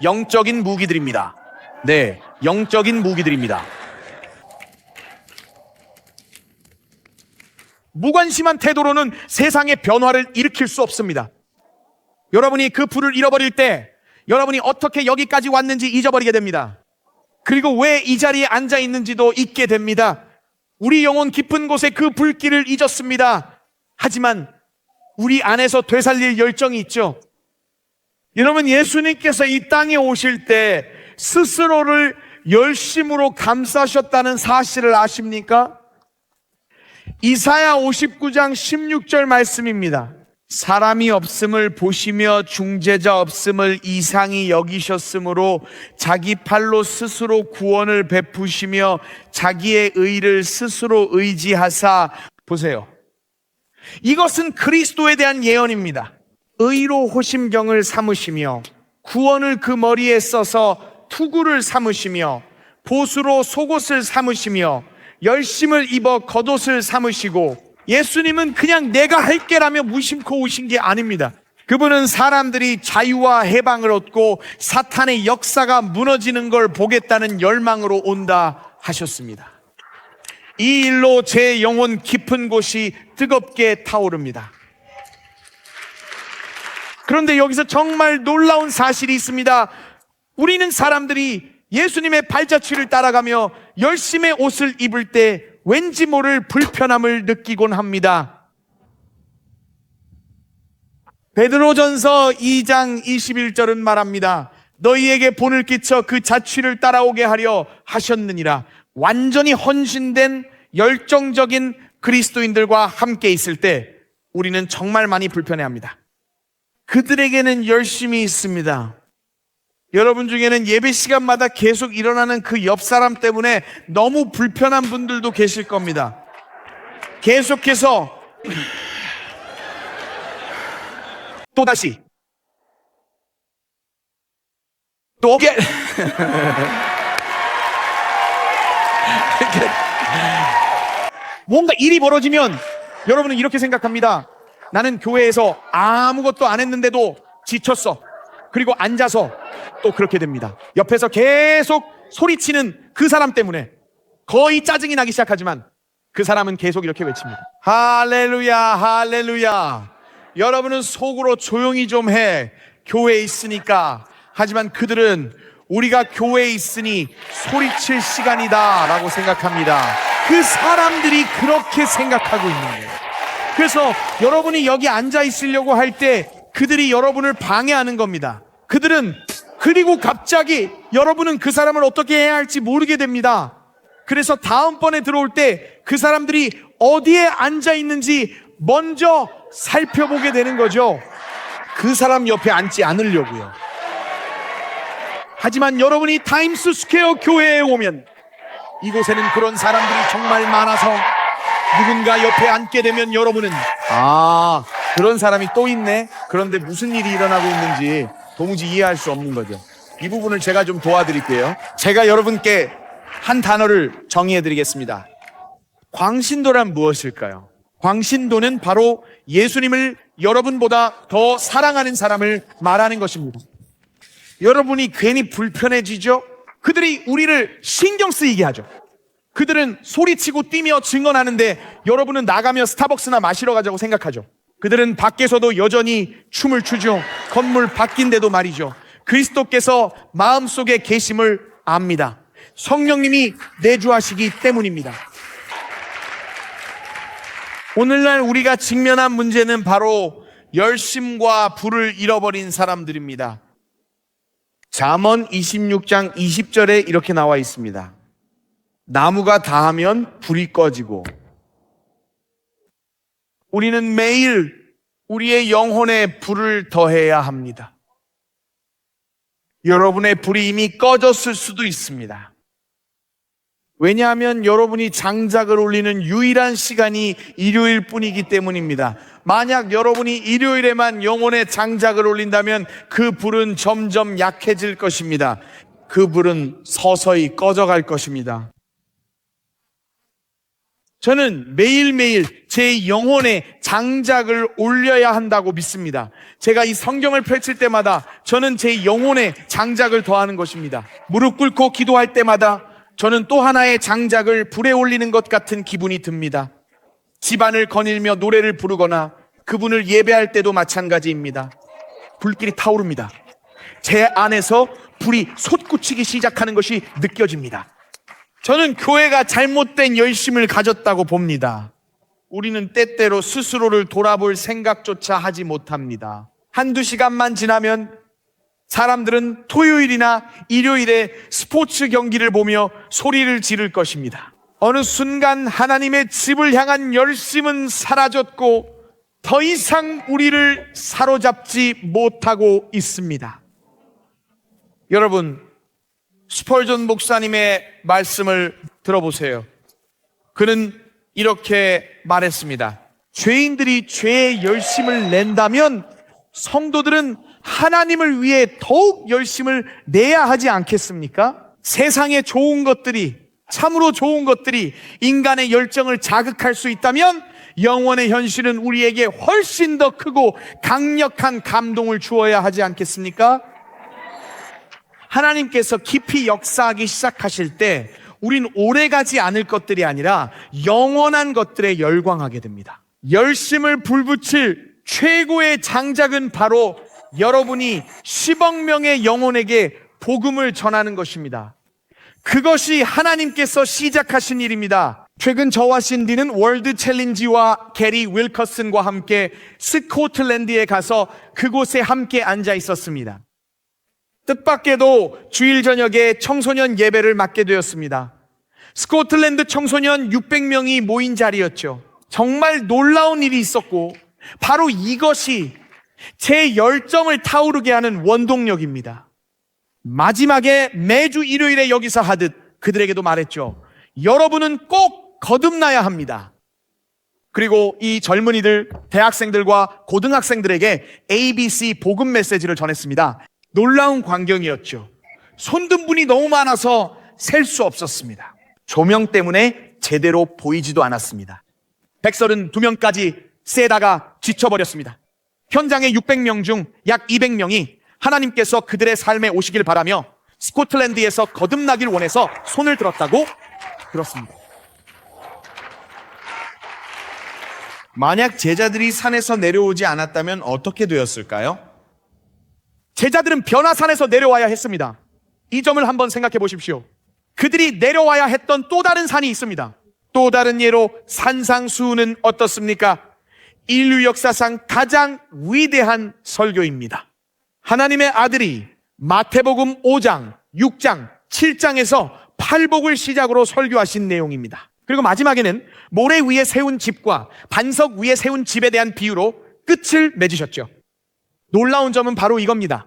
영적인 무기들입니다. 네, 영적인 무기들입니다. 무관심한 태도로는 세상의 변화를 일으킬 수 없습니다. 여러분이 그 불을 잃어버릴 때 여러분이 어떻게 여기까지 왔는지 잊어버리게 됩니다. 그리고 왜 이 자리에 앉아 있는지도 잊게 됩니다. 우리 영혼 깊은 곳에 그 불길을 잊었습니다. 하지만 우리 안에서 되살릴 열정이 있죠. 여러분, 예수님께서 이 땅에 오실 때 스스로를 열심으로 감싸셨다는 사실을 아십니까? 이사야 59장 16절 말씀입니다. 사람이 없음을 보시며 중재자 없음을 이상히 여기셨으므로 자기 팔로 스스로 구원을 베푸시며 자기의 의를 스스로 의지하사. 보세요. 이것은 그리스도에 대한 예언입니다. 의로 호심경을 삼으시며 구원을 그 머리에 써서 투구를 삼으시며 보수로 속옷을 삼으시며 열심을 입어 겉옷을 삼으시고. 예수님은 그냥 내가 할게라며 무심코 오신 게 아닙니다. 그분은 사람들이 자유와 해방을 얻고 사탄의 역사가 무너지는 걸 보겠다는 열망으로 온다 하셨습니다. 이 일로 제 영혼 깊은 곳이 뜨겁게 타오릅니다. 그런데 여기서 정말 놀라운 사실이 있습니다. 우리는 사람들이 예수님의 발자취를 따라가며 열심의 옷을 입을 때 왠지 모를 불편함을 느끼곤 합니다. 베드로전서 2장 21절은 말합니다. 너희에게 본을 끼쳐 그 자취를 따라오게 하려 하셨느니라. 완전히 헌신된 열정적인 그리스도인들과 함께 있을 때 우리는 정말 많이 불편해합니다. 그들에게는 열심이 있습니다. 여러분 중에는 예배 시간마다 계속 일어나는 그 옆 사람 때문에 너무 불편한 분들도 계실 겁니다. 계속해서 또다시 또 뭔가 일이 벌어지면 여러분은 이렇게 생각합니다. 나는 교회에서 아무것도 안 했는데도 지쳤어. 그리고 앉아서 또 그렇게 됩니다. 옆에서 계속 소리치는 그 사람 때문에 거의 짜증이 나기 시작하지만 그 사람은 계속 이렇게 외칩니다. 할렐루야, 할렐루야. 여러분은 속으로 조용히 좀 해. 교회에 있으니까. 하지만 그들은 우리가 교회에 있으니 소리칠 시간이다 라고 생각합니다. 그 사람들이 그렇게 생각하고 있는 거예요. 그래서 여러분이 여기 앉아 있으려고 할 때 그들이 여러분을 방해하는 겁니다. 그들은 그리고 갑자기 여러분은 그 사람을 어떻게 해야 할지 모르게 됩니다. 그래서 다음번에 들어올 때 그 사람들이 어디에 앉아 있는지 먼저 살펴보게 되는 거죠. 그 사람 옆에 앉지 않으려고요. 하지만 여러분이 타임스 스퀘어 교회에 오면 이곳에는 그런 사람들이 정말 많아서 누군가 옆에 앉게 되면 여러분은 그런 사람이 또 있네. 그런데 무슨 일이 일어나고 있는지 도무지 이해할 수 없는 거죠. 이 부분을 제가 좀 도와드릴게요. 제가 여러분께 한 단어를 정의해 드리겠습니다. 광신도란 무엇일까요? 광신도는 바로 예수님을 여러분보다 더 사랑하는 사람을 말하는 것입니다. 여러분이 괜히 불편해지죠? 그들이 우리를 신경 쓰이게 하죠. 그들은 소리치고 뛰며 증언하는데 여러분은 나가며 스타벅스나 마시러 가자고 생각하죠. 그들은 밖에서도 여전히 춤을 추죠. 건물 밖인데도 말이죠. 그리스도께서 마음속에 계심을 압니다. 성령님이 내주하시기 때문입니다. 오늘날 우리가 직면한 문제는 바로 열심과 불을 잃어버린 사람들입니다. 잠언 26장 20절에 이렇게 나와 있습니다. 나무가 다하면 불이 꺼지고. 우리는 매일 우리의 영혼에 불을 더해야 합니다. 여러분의 불이 이미 꺼졌을 수도 있습니다. 왜냐하면 여러분이 장작을 올리는 유일한 시간이 일요일 뿐이기 때문입니다. 만약 여러분이 일요일에만 영혼의 장작을 올린다면 그 불은 점점 약해질 것입니다. 그 불은 서서히 꺼져갈 것입니다. 저는 매일매일 제 영혼에 장작을 올려야 한다고 믿습니다. 제가 이 성경을 펼칠 때마다 저는 제 영혼에 장작을 더하는 것입니다. 무릎 꿇고 기도할 때마다 저는 또 하나의 장작을 불에 올리는 것 같은 기분이 듭니다. 집안을 거닐며 노래를 부르거나 그분을 예배할 때도 마찬가지입니다. 불길이 타오릅니다. 제 안에서 불이 솟구치기 시작하는 것이 느껴집니다. 저는 교회가 잘못된 열심을 가졌다고 봅니다. 우리는 때때로 스스로를 돌아볼 생각조차 하지 못합니다. 한두 시간만 지나면 사람들은 토요일이나 일요일에 스포츠 경기를 보며 소리를 지를 것입니다. 어느 순간 하나님의 집을 향한 열심은 사라졌고 더 이상 우리를 사로잡지 못하고 있습니다. 여러분, 스펄전 목사님의 말씀을 들어보세요. 그는 이렇게 말했습니다. 죄인들이 죄의 열심을 낸다면 성도들은 하나님을 위해 더욱 열심을 내야 하지 않겠습니까? 세상의 좋은 것들이, 참으로 좋은 것들이 인간의 열정을 자극할 수 있다면 영원의 현실은 우리에게 훨씬 더 크고 강력한 감동을 주어야 하지 않겠습니까? 하나님께서 깊이 역사하기 시작하실 때 우린 오래가지 않을 것들이 아니라 영원한 것들에 열광하게 됩니다. 열심을 불붙일 최고의 장작은 바로 여러분이 10억 명의 영혼에게 복음을 전하는 것입니다. 그것이 하나님께서 시작하신 일입니다. 최근 저와 신디는 월드 챌린지와 게리 윌커슨과 함께 스코틀랜드에 가서 그곳에 함께 앉아 있었습니다. 뜻밖에도 주일 저녁에 청소년 예배를 맡게 되었습니다. 스코틀랜드 청소년 600명이 모인 자리였죠. 정말 놀라운 일이 있었고 바로 이것이 제 열정을 타오르게 하는 원동력입니다. 마지막에 매주 일요일에 여기서 하듯 그들에게도 말했죠. 여러분은 꼭 거듭나야 합니다. 그리고 이 젊은이들, 대학생들과 고등학생들에게 ABC 복음 메시지를 전했습니다. 놀라운 광경이었죠. 손든 분이 너무 많아서 셀 수 없었습니다. 조명 때문에 제대로 보이지도 않았습니다. 132명까지 세다가 지쳐버렸습니다. 현장의 600명 중 약 200명이 하나님께서 그들의 삶에 오시길 바라며 스코틀랜드에서 거듭나길 원해서 손을 들었다고 들었습니다. 만약 제자들이 산에서 내려오지 않았다면 어떻게 되었을까요? 제자들은 변화산에서 내려와야 했습니다. 이 점을 한번 생각해 보십시오. 그들이 내려와야 했던 또 다른 산이 있습니다. 또 다른 예로 산상수훈은 어떻습니까? 인류 역사상 가장 위대한 설교입니다. 하나님의 아들이 마태복음 5장, 6장, 7장에서 팔복을 시작으로 설교하신 내용입니다. 그리고 마지막에는 모래 위에 세운 집과 반석 위에 세운 집에 대한 비유로 끝을 맺으셨죠. 놀라운 점은 바로 이겁니다.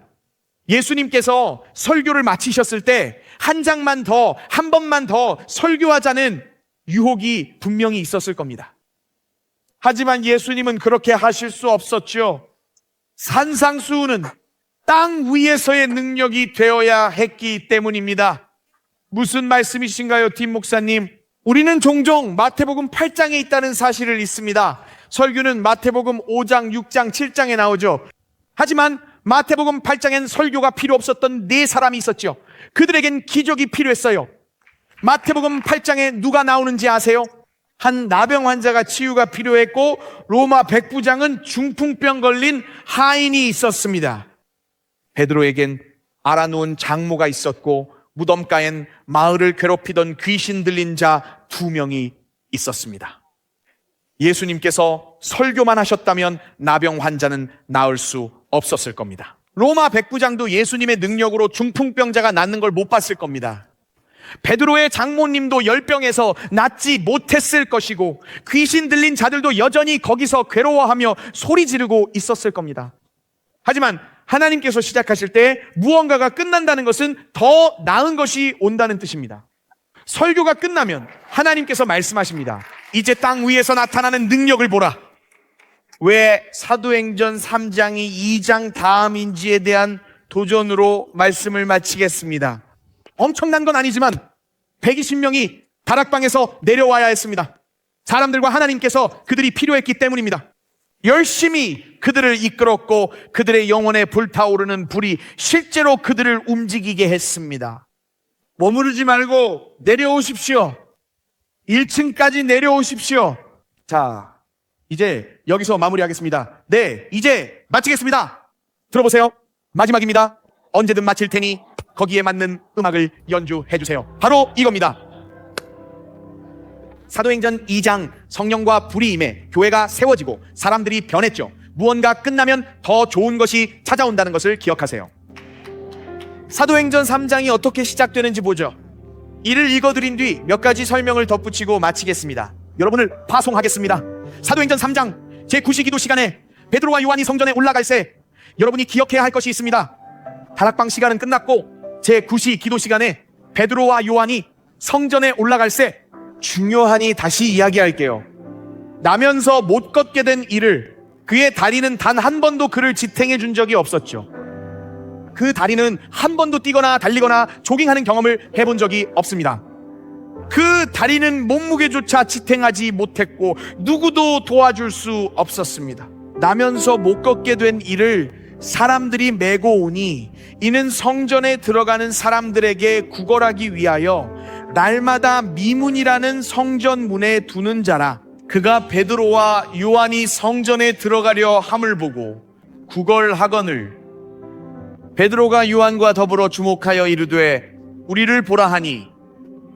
예수님께서 설교를 마치셨을 때 한 장만 더, 한 번만 더 설교하자는 유혹이 분명히 있었을 겁니다. 하지만 예수님은 그렇게 하실 수 없었죠. 산상수훈은 땅 위에서의 능력이 되어야 했기 때문입니다. 무슨 말씀이신가요, 딘 목사님? 우리는 종종 마태복음 8장에 있다는 사실을 잊습니다. 설교는 마태복음 5장, 6장, 7장에 나오죠. 하지만 마태복음 8장엔 설교가 필요 없었던 네 사람이 있었죠. 그들에겐 기적이 필요했어요. 마태복음 8장에 누가 나오는지 아세요? 한 나병 환자가 치유가 필요했고 로마 백부장은 중풍병 걸린 하인이 있었습니다. 베드로에겐 알아놓은 장모가 있었고 무덤가엔 마을을 괴롭히던 귀신 들린 자 2명이 있었습니다. 예수님께서 설교만 하셨다면 나병 환자는 나을 수 없었을 겁니다. 로마 백부장도 예수님의 능력으로 중풍병자가 낫는 걸 못 봤을 겁니다. 베드로의 장모님도 열병에서 낫지 못했을 것이고 귀신 들린 자들도 여전히 거기서 괴로워하며 소리 지르고 있었을 겁니다. 하지만 하나님께서 시작하실 때 무언가가 끝난다는 것은 더 나은 것이 온다는 뜻입니다. 설교가 끝나면 하나님께서 말씀하십니다. 이제 땅 위에서 나타나는 능력을 보라. 왜 사도행전 3장이 2장 다음인지에 대한 도전으로 말씀을 마치겠습니다. 엄청난 건 아니지만 120명이 다락방에서 내려와야 했습니다. 사람들과 하나님께서 그들이 필요했기 때문입니다. 열심히 그들을 이끌었고 그들의 영혼에 불타오르는 불이 실제로 그들을 움직이게 했습니다. 머무르지 말고 내려오십시오. 1층까지 내려오십시오. 자, 이제 여기서 마무리하겠습니다. 네, 이제 마치겠습니다. 들어보세요. 마지막입니다. 언제든 마칠 테니 거기에 맞는 음악을 연주해 주세요. 바로 이겁니다. 사도행전 2장 성령과 불이 임해 교회가 세워지고 사람들이 변했죠. 무언가 끝나면 더 좋은 것이 찾아온다는 것을 기억하세요. 사도행전 3장이 어떻게 시작되는지 보죠. 이를 읽어드린 뒤 몇 가지 설명을 덧붙이고 마치겠습니다. 여러분을 파송하겠습니다. 사도행전 3장 제9시 기도 시간에 베드로와 요한이 성전에 올라갈 새 여러분이 기억해야 할 것이 있습니다. 다락방 시간은 끝났고 제9시 기도 시간에 베드로와 요한이 성전에 올라갈 새 중요하니 다시 이야기할게요. 나면서 못 걷게 된 이를 그의 다리는 단 한 번도 그를 지탱해 준 적이 없었죠. 그 다리는 한 번도 뛰거나 달리거나 조깅하는 경험을 해본 적이 없습니다. 그 다리는 몸무게조차 지탱하지 못했고 누구도 도와줄 수 없었습니다. 나면서 못 걷게 된 이를 사람들이 메고 오니 이는 성전에 들어가는 사람들에게 구걸하기 위하여 날마다 미문이라는 성전 문에 두는 자라. 그가 베드로와 요한이 성전에 들어가려 함을 보고 구걸하거늘 베드로가 요한과 더불어 주목하여 이르되 우리를 보라 하니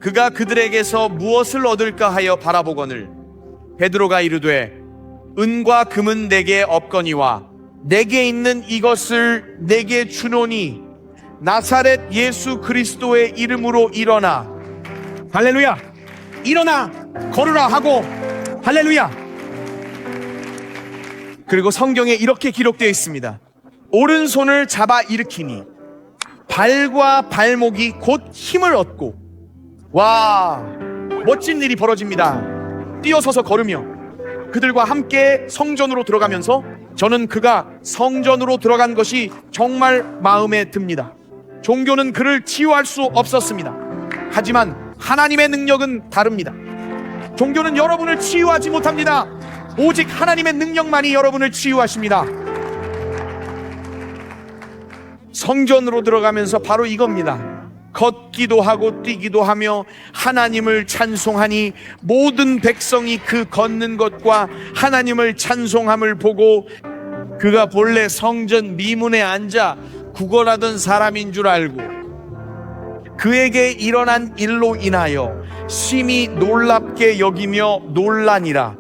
그가 그들에게서 무엇을 얻을까 하여 바라보거늘 베드로가 이르되 은과 금은 내게 없거니와 내게 있는 이것을 내게 주노니 나사렛 예수 그리스도의 이름으로 일어나. 할렐루야. 일어나 걸으라 하고, 할렐루야. 그리고 성경에 이렇게 기록되어 있습니다. 오른손을 잡아 일으키니 발과 발목이 곧 힘을 얻고, 와, 멋진 일이 벌어집니다. 뛰어서서 걸으며 그들과 함께 성전으로 들어가면서 저는 그가 성전으로 들어간 것이 정말 마음에 듭니다. 종교는 그를 치유할 수 없었습니다. 하지만 하나님의 능력은 다릅니다. 종교는 여러분을 치유하지 못합니다. 오직 하나님의 능력만이 여러분을 치유하십니다. 성전으로 들어가면서 바로 이겁니다. 걷기도 하고 뛰기도 하며 하나님을 찬송하니 모든 백성이 그 걷는 것과 하나님을 찬송함을 보고 그가 본래 성전 미문에 앉아 구걸하던 사람인 줄 알고 그에게 일어난 일로 인하여 심히 놀랍게 여기며 놀라니라.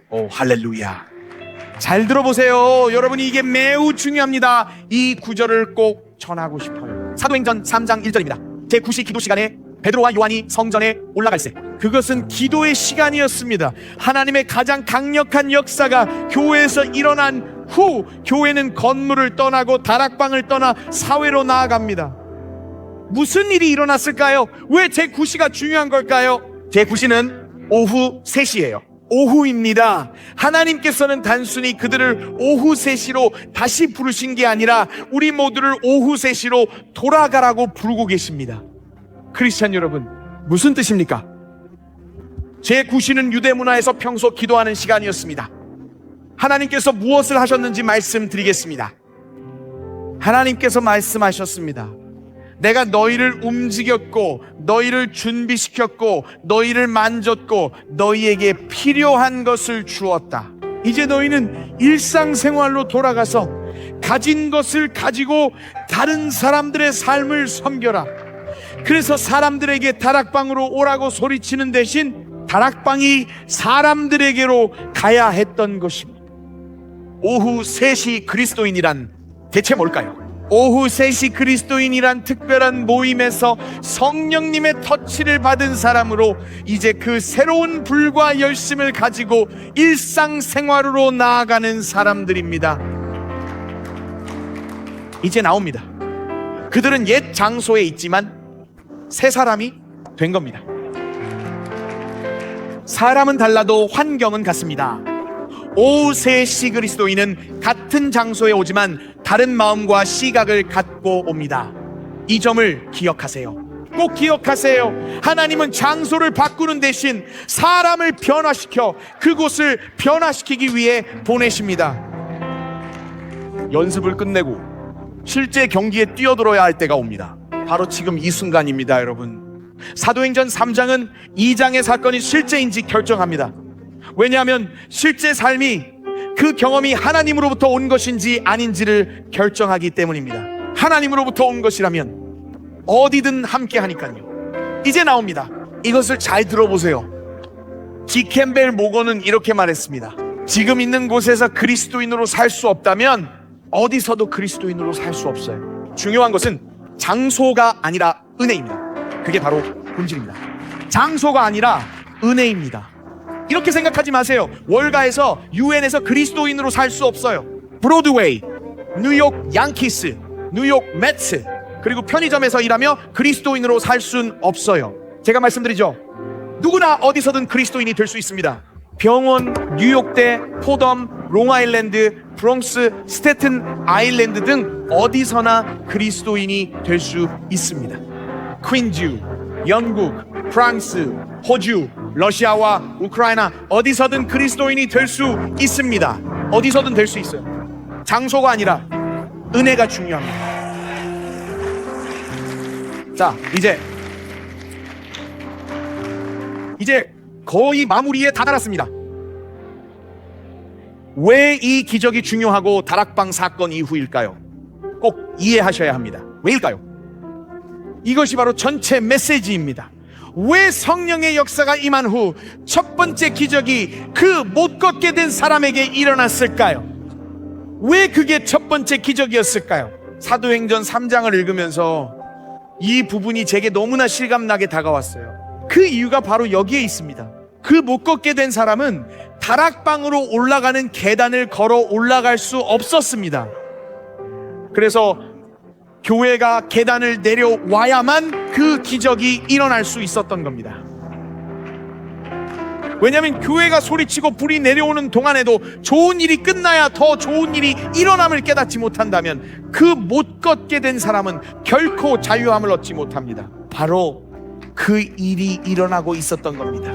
오, 할렐루야. 잘 들어보세요. 여러분이 이게 매우 중요합니다. 이 구절을 꼭 전하고 싶어요. 사도행전 3장 1절입니다. 제9시 기도 시간에 베드로와 요한이 성전에 올라갈세, 그것은 기도의 시간이었습니다. 하나님의 가장 강력한 역사가 교회에서 일어난 후 교회는 건물을 떠나고 다락방을 떠나 사회로 나아갑니다. 무슨 일이 일어났을까요? 왜 제9시가 중요한 걸까요? 제9시는 오후 3시예요. 오후입니다. 하나님께서는 단순히 그들을 오후 3시로 다시 부르신 게 아니라 우리 모두를 오후 3시로 돌아가라고 부르고 계십니다. 크리스찬 여러분, 무슨 뜻입니까? 제9시는 유대 문화에서 평소 기도하는 시간이었습니다. 하나님께서 무엇을 하셨는지 말씀드리겠습니다. 하나님께서 말씀하셨습니다. 내가 너희를 움직였고 너희를 준비시켰고 너희를 만졌고 너희에게 필요한 것을 주었다. 이제 너희는 일상생활로 돌아가서 가진 것을 가지고 다른 사람들의 삶을 섬겨라. 그래서 사람들에게 다락방으로 오라고 소리치는 대신 다락방이 사람들에게로 가야 했던 것입니다. 오후 3시 그리스도인이란 대체 뭘까요? 오후 3시 그리스도인이란 특별한 모임에서 성령님의 터치를 받은 사람으로 이제 그 새로운 불과 열심을 가지고 일상생활로 나아가는 사람들입니다. 이제 나옵니다. 그들은 옛 장소에 있지만 새 사람이 된 겁니다. 사람은 달라도 환경은 같습니다. 오후 3시 그리스도인은 같은 장소에 오지만 다른 마음과 시각을 갖고 옵니다. 이 점을 기억하세요. 꼭 기억하세요. 하나님은 장소를 바꾸는 대신 사람을 변화시켜 그곳을 변화시키기 위해 보내십니다. 연습을 끝내고 실제 경기에 뛰어들어야 할 때가 옵니다. 바로 지금 이 순간입니다, 여러분. 사도행전 3장은 2장의 사건이 실제인지 결정합니다. 왜냐하면 실제 삶이 그 경험이 하나님으로부터 온 것인지 아닌지를 결정하기 때문입니다. 하나님으로부터 온 것이라면 어디든 함께 하니까요. 이제 나옵니다. 이것을 잘 들어보세요. 지 캠벨 모건은 이렇게 말했습니다. 지금 있는 곳에서 그리스도인으로 살 수 없다면 어디서도 그리스도인으로 살 수 없어요. 중요한 것은 장소가 아니라 은혜입니다. 그게 바로 본질입니다. 장소가 아니라 은혜입니다. 이렇게 생각하지 마세요. 월가에서 유엔에서 그리스도인으로 살 수 없어요. 브로드웨이, 뉴욕 양키스, 뉴욕 매츠, 그리고 편의점에서 일하며 그리스도인으로 살 수는 없어요. 제가 말씀드리죠. 누구나 어디서든 그리스도인이 될 수 있습니다. 병원, 뉴욕대, 포덤, 롱아일랜드, 브롱스, 스태튼 아일랜드 등 어디서나 그리스도인이 될 수 있습니다. 퀸주, 영국, 프랑스, 호주, 러시아와 우크라이나 어디서든 그리스도인이 될 수 있습니다. 어디서든 될 수 있어요. 장소가 아니라 은혜가 중요합니다. 자, 이제 거의 마무리에 다다랐습니다. 왜 이 기적이 중요하고 다락방 사건 이후일까요? 꼭 이해하셔야 합니다. 왜일까요? 이것이 바로 전체 메시지입니다. 왜 성령의 역사가 임한 후 첫 번째 기적이 그 못 걷게 된 사람에게 일어났을까요? 왜 그게 첫 번째 기적이었을까요? 사도행전 3장을 읽으면서 이 부분이 제게 너무나 실감나게 다가왔어요. 그 이유가 바로 여기에 있습니다. 그 못 걷게 된 사람은 다락방으로 올라가는 계단을 걸어 올라갈 수 없었습니다. 그래서 교회가 계단을 내려와야만 그 기적이 일어날 수 있었던 겁니다. 왜냐하면 교회가 소리치고 불이 내려오는 동안에도 좋은 일이 끝나야 더 좋은 일이 일어남을 깨닫지 못한다면 그 못 걷게 된 사람은 결코 자유함을 얻지 못합니다. 바로 그 일이 일어나고 있었던 겁니다.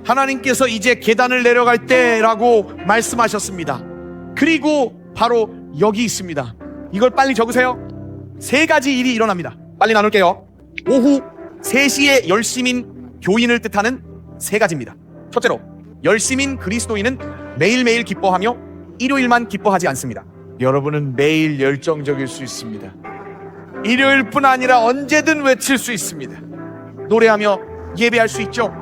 하나님께서 이제 계단을 내려갈 때라고 말씀하셨습니다. 그리고 바로 여기 있습니다. 이걸 빨리 적으세요. 3가지 일이 일어납니다. 빨리 나눌게요. 오후 3시에 열심인 교인을 뜻하는 3가지입니다. 첫째로, 열심인 그리스도인은 매일매일 기뻐하며 일요일만 기뻐하지 않습니다. 여러분은 매일 열정적일 수 있습니다. 일요일뿐 아니라 언제든 외칠 수 있습니다. 노래하며 예배할 수 있죠.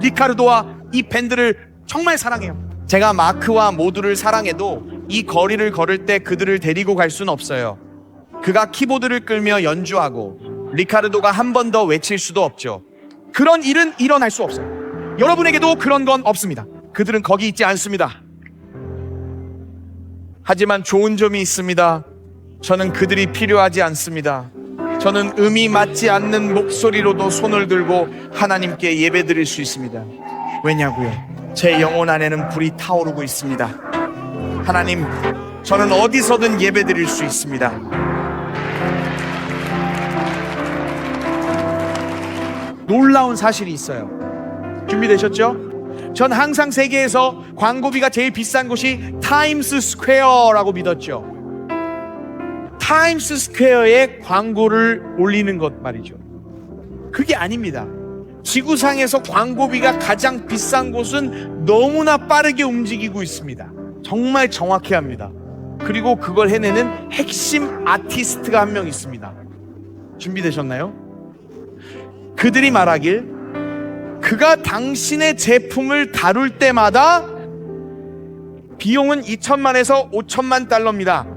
리카르도와 이 밴드를 정말 사랑해요. 제가 마크와 모두를 사랑해도 이 거리를 걸을 때 그들을 데리고 갈 수는 없어요. 그가 키보드를 끌며 연주하고 리카르도가 한 번 더 외칠 수도 없죠. 그런 일은 일어날 수 없어요. 여러분에게도 그런 건 없습니다. 그들은 거기 있지 않습니다. 하지만 좋은 점이 있습니다. 저는 그들이 필요하지 않습니다. 저는 음이 맞지 않는 목소리로도 손을 들고 하나님께 예배드릴 수 있습니다. 왜냐고요? 제 영혼 안에는 불이 타오르고 있습니다. 하나님, 저는 어디서든 예배드릴 수 있습니다. 놀라운 사실이 있어요. 준비되셨죠? 전 항상 세계에서 광고비가 제일 비싼 곳이 타임스 스퀘어라고 믿었죠. 타임스 스퀘어에 광고를 올리는 것 말이죠. 그게 아닙니다. 지구상에서 광고비가 가장 비싼 곳은 너무나 빠르게 움직이고 있습니다. 정말 정확해야 합니다. 그리고 그걸 해내는 핵심 아티스트가 한 명 있습니다. 준비되셨나요? 그들이 말하길, 그가 당신의 제품을 다룰 때마다 비용은 2천만에서 5천만 달러입니다.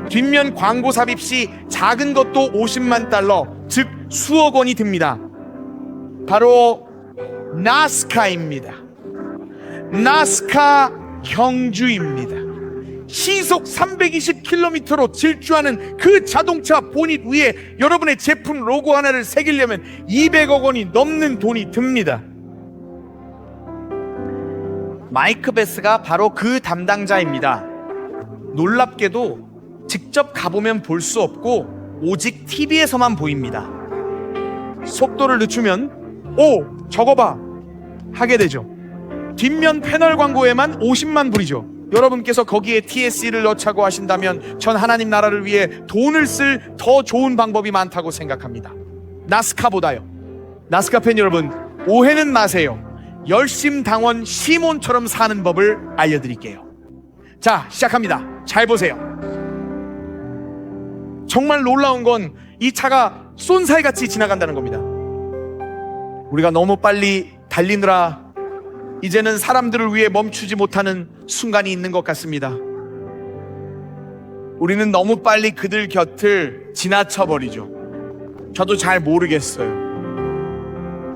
뒷면 광고 삽입 시 작은 것도 50만 달러, 즉 수억 원이 듭니다. 바로 나스카입니다. 나스카 경주입니다. 시속 320km로 질주하는 그 자동차 보닛 위에 여러분의 제품 로고 하나를 새기려면 200억 원이 넘는 돈이 듭니다. 마이크 베스가 바로 그 담당자입니다. 놀랍게도 직접 가보면 볼 수 없고 오직 TV에서만 보입니다. 속도를 늦추면 오, 저거 봐 하게 되죠. 뒷면 패널 광고에만 50만 불이죠. 여러분께서 거기에 TSE를 넣자고 하신다면 전 하나님 나라를 위해 돈을 쓸 더 좋은 방법이 많다고 생각합니다. 나스카보다요. 나스카 팬 여러분, 오해는 마세요. 열심당원 시몬처럼 사는 법을 알려드릴게요. 자, 시작합니다. 잘 보세요. 정말 놀라운 건 이 차가 쏜살같이 지나간다는 겁니다. 우리가 너무 빨리 달리느라 이제는 사람들을 위해 멈추지 못하는 순간이 있는 것 같습니다. 우리는 너무 빨리 그들 곁을 지나쳐버리죠. 저도 잘 모르겠어요.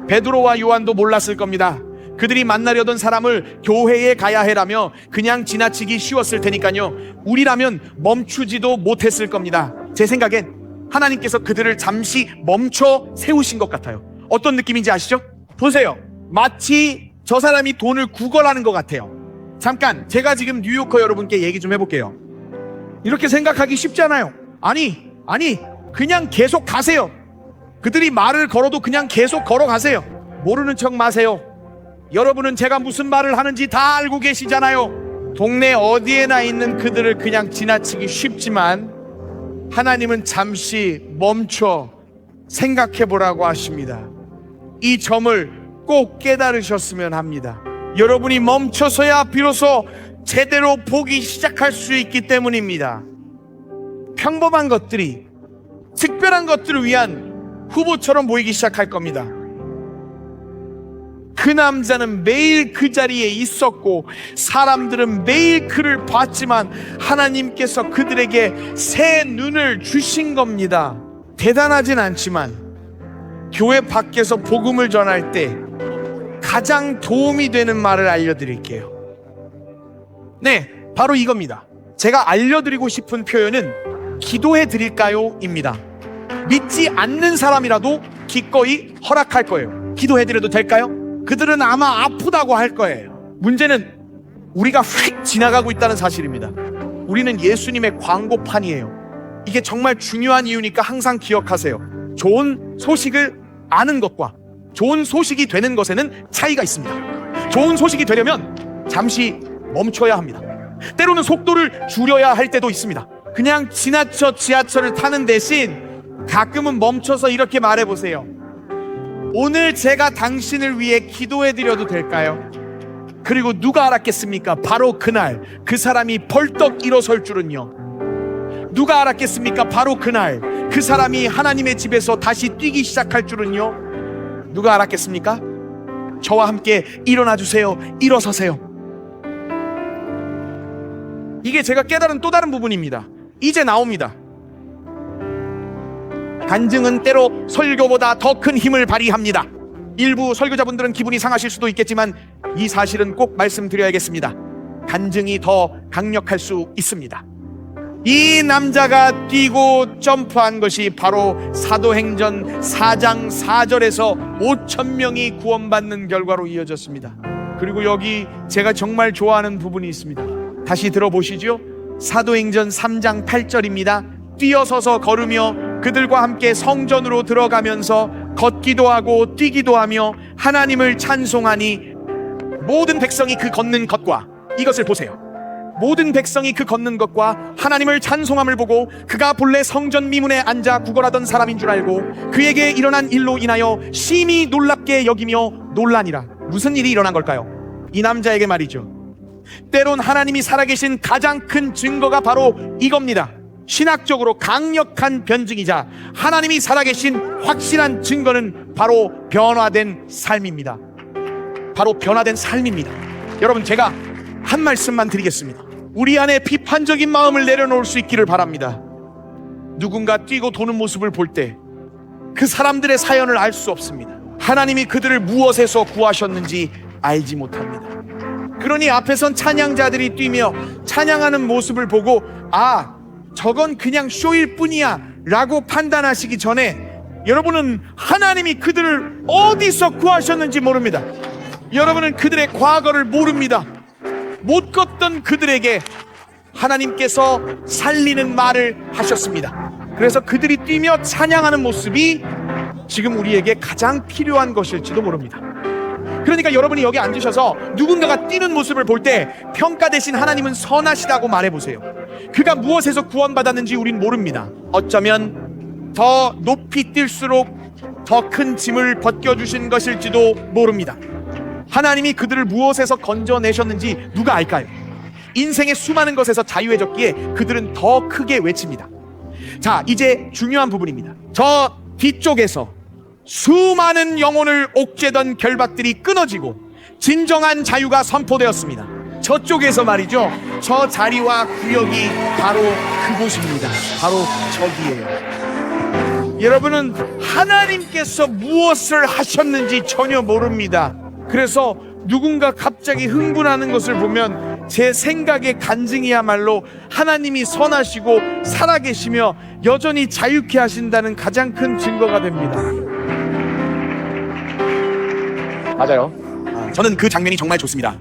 베드로와 요한도 몰랐을 겁니다. 그들이 만나려던 사람을 교회에 가야 해라며 그냥 지나치기 쉬웠을 테니까요. 우리라면 멈추지도 못했을 겁니다. 제 생각엔 하나님께서 그들을 잠시 멈춰 세우신 것 같아요. 어떤 느낌인지 아시죠? 보세요. 마치 저 사람이 돈을 구걸하는 것 같아요. 잠깐, 제가 지금 뉴요커 여러분께 얘기 좀 해볼게요. 이렇게 생각하기 쉽잖아요. 아니, 그냥 계속 가세요. 그들이 말을 걸어도 그냥 계속 걸어가세요. 모르는 척 마세요. 여러분은 제가 무슨 말을 하는지 다 알고 계시잖아요. 동네 어디에나 있는 그들을 그냥 지나치기 쉽지만 하나님은 잠시 멈춰 생각해보라고 하십니다. 이 점을 꼭 깨달으셨으면 합니다. 여러분이 멈춰서야 비로소 제대로 보기 시작할 수 있기 때문입니다. 평범한 것들이 특별한 것들을 위한 후보처럼 보이기 시작할 겁니다. 그 남자는 매일 그 자리에 있었고 사람들은 매일 그를 봤지만 하나님께서 그들에게 새 눈을 주신 겁니다. 대단하진 않지만 교회 밖에서 복음을 전할 때 가장 도움이 되는 말을 알려드릴게요. 네, 바로 이겁니다. 제가 알려드리고 싶은 표현은 기도해 드릴까요? 입니다. 믿지 않는 사람이라도 기꺼이 허락할 거예요. 기도해 드려도 될까요? 그들은 아마 아프다고 할 거예요. 문제는 우리가 휙 지나가고 있다는 사실입니다. 우리는 예수님의 광고판이에요. 이게 정말 중요한 이유니까 항상 기억하세요. 좋은 소식을 아는 것과 좋은 소식이 되는 것에는 차이가 있습니다. 좋은 소식이 되려면 잠시 멈춰야 합니다. 때로는 속도를 줄여야 할 때도 있습니다. 그냥 지나쳐 지하철을 타는 대신 가끔은 멈춰서 이렇게 말해보세요. 오늘 제가 당신을 위해 기도해드려도 될까요? 그리고 누가 알았겠습니까? 바로 그날 그 사람이 벌떡 일어설 줄은요. 누가 알았겠습니까? 바로 그날 그 사람이 하나님의 집에서 다시 뛰기 시작할 줄은요. 누가 알았겠습니까? 저와 함께 일어나 주세요. 일어서세요. 이게 제가 깨달은 또 다른 부분입니다. 이제 나옵니다. 간증은 때로 설교보다 더 큰 힘을 발휘합니다. 일부 설교자분들은 기분이 상하실 수도 있겠지만 이 사실은 꼭 말씀드려야겠습니다. 간증이 더 강력할 수 있습니다. 이 남자가 뛰고 점프한 것이 바로 사도행전 4장 4절에서 5,000명이 구원받는 결과로 이어졌습니다. 그리고 여기 제가 정말 좋아하는 부분이 있습니다. 다시 들어보시죠. 사도행전 3장 8절입니다. 뛰어서서 걸으며 그들과 함께 성전으로 들어가면서 걷기도 하고 뛰기도 하며 하나님을 찬송하니 모든 백성이 그 걷는 것과 이것을 보세요. 모든 백성이 그 걷는 것과 하나님을 찬송함을 보고 그가 본래 성전 미문에 앉아 구걸하던 사람인 줄 알고 그에게 일어난 일로 인하여 심히 놀랍게 여기며 놀라니라. 무슨 일이 일어난 걸까요? 이 남자에게 말이죠. 때론 하나님이 살아계신 가장 큰 증거가 바로 이겁니다. 신학적으로 강력한 변증이자 하나님이 살아계신 확실한 증거는 바로 변화된 삶입니다. 바로 변화된 삶입니다. 여러분, 제가 한 말씀만 드리겠습니다. 우리 안에 비판적인 마음을 내려놓을 수 있기를 바랍니다. 누군가 뛰고 도는 모습을 볼 때 그 사람들의 사연을 알 수 없습니다. 하나님이 그들을 무엇에서 구하셨는지 알지 못합니다. 그러니 앞에선 찬양자들이 뛰며 찬양하는 모습을 보고 저건 그냥 쇼일 뿐이야 라고 판단하시기 전에 여러분은 하나님이 그들을 어디서 구하셨는지 모릅니다. 여러분은 그들의 과거를 모릅니다. 못 걷던 그들에게 하나님께서 살리는 말을 하셨습니다. 그래서 그들이 뛰며 찬양하는 모습이 지금 우리에게 가장 필요한 것일지도 모릅니다. 그러니까 여러분이 여기 앉으셔서 누군가가 뛰는 모습을 볼 때 평가 대신 하나님은 선하시다고 말해보세요. 그가 무엇에서 구원받았는지 우린 모릅니다. 어쩌면 더 높이 뛸수록 더 큰 짐을 벗겨주신 것일지도 모릅니다. 하나님이 그들을 무엇에서 건져내셨는지 누가 알까요? 인생의 수많은 것에서 자유해졌기에 그들은 더 크게 외칩니다. 자, 이제 중요한 부분입니다. 저 뒤쪽에서 수많은 영혼을 옥죄던 결박들이 끊어지고 진정한 자유가 선포되었습니다. 저쪽에서 말이죠. 저 자리와 구역이 바로 그곳입니다. 바로 저기예요. 여러분은 하나님께서 무엇을 하셨는지 전혀 모릅니다. 그래서 누군가 갑자기 흥분하는 것을 보면 제 생각의 간증이야말로 하나님이 선하시고 살아계시며 여전히 자유케 하신다는 가장 큰 증거가 됩니다. 맞아요. 저는 그 장면이 정말 좋습니다.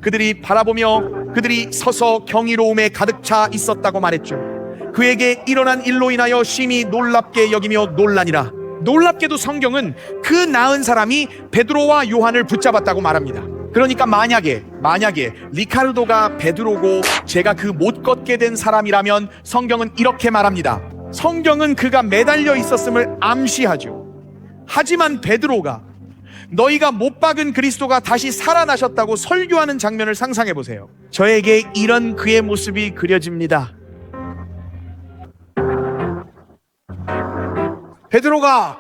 그들이 바라보며 그들이 서서 경이로움에 가득 차 있었다고 말했죠. 그에게 일어난 일로 인하여 심히 놀랍게 여기며 놀라니라. 놀랍게도 성경은 그 나은 사람이 베드로와 요한을 붙잡았다고 말합니다. 그러니까 만약에 리카르도가 베드로고 제가 그 못 걷게 된 사람이라면 성경은 이렇게 말합니다. 성경은 그가 매달려 있었음을 암시하죠. 하지만 베드로가 너희가 못 박은 그리스도가 다시 살아나셨다고 설교하는 장면을 상상해 보세요. 저에게 이런 그의 모습이 그려집니다. 베드로가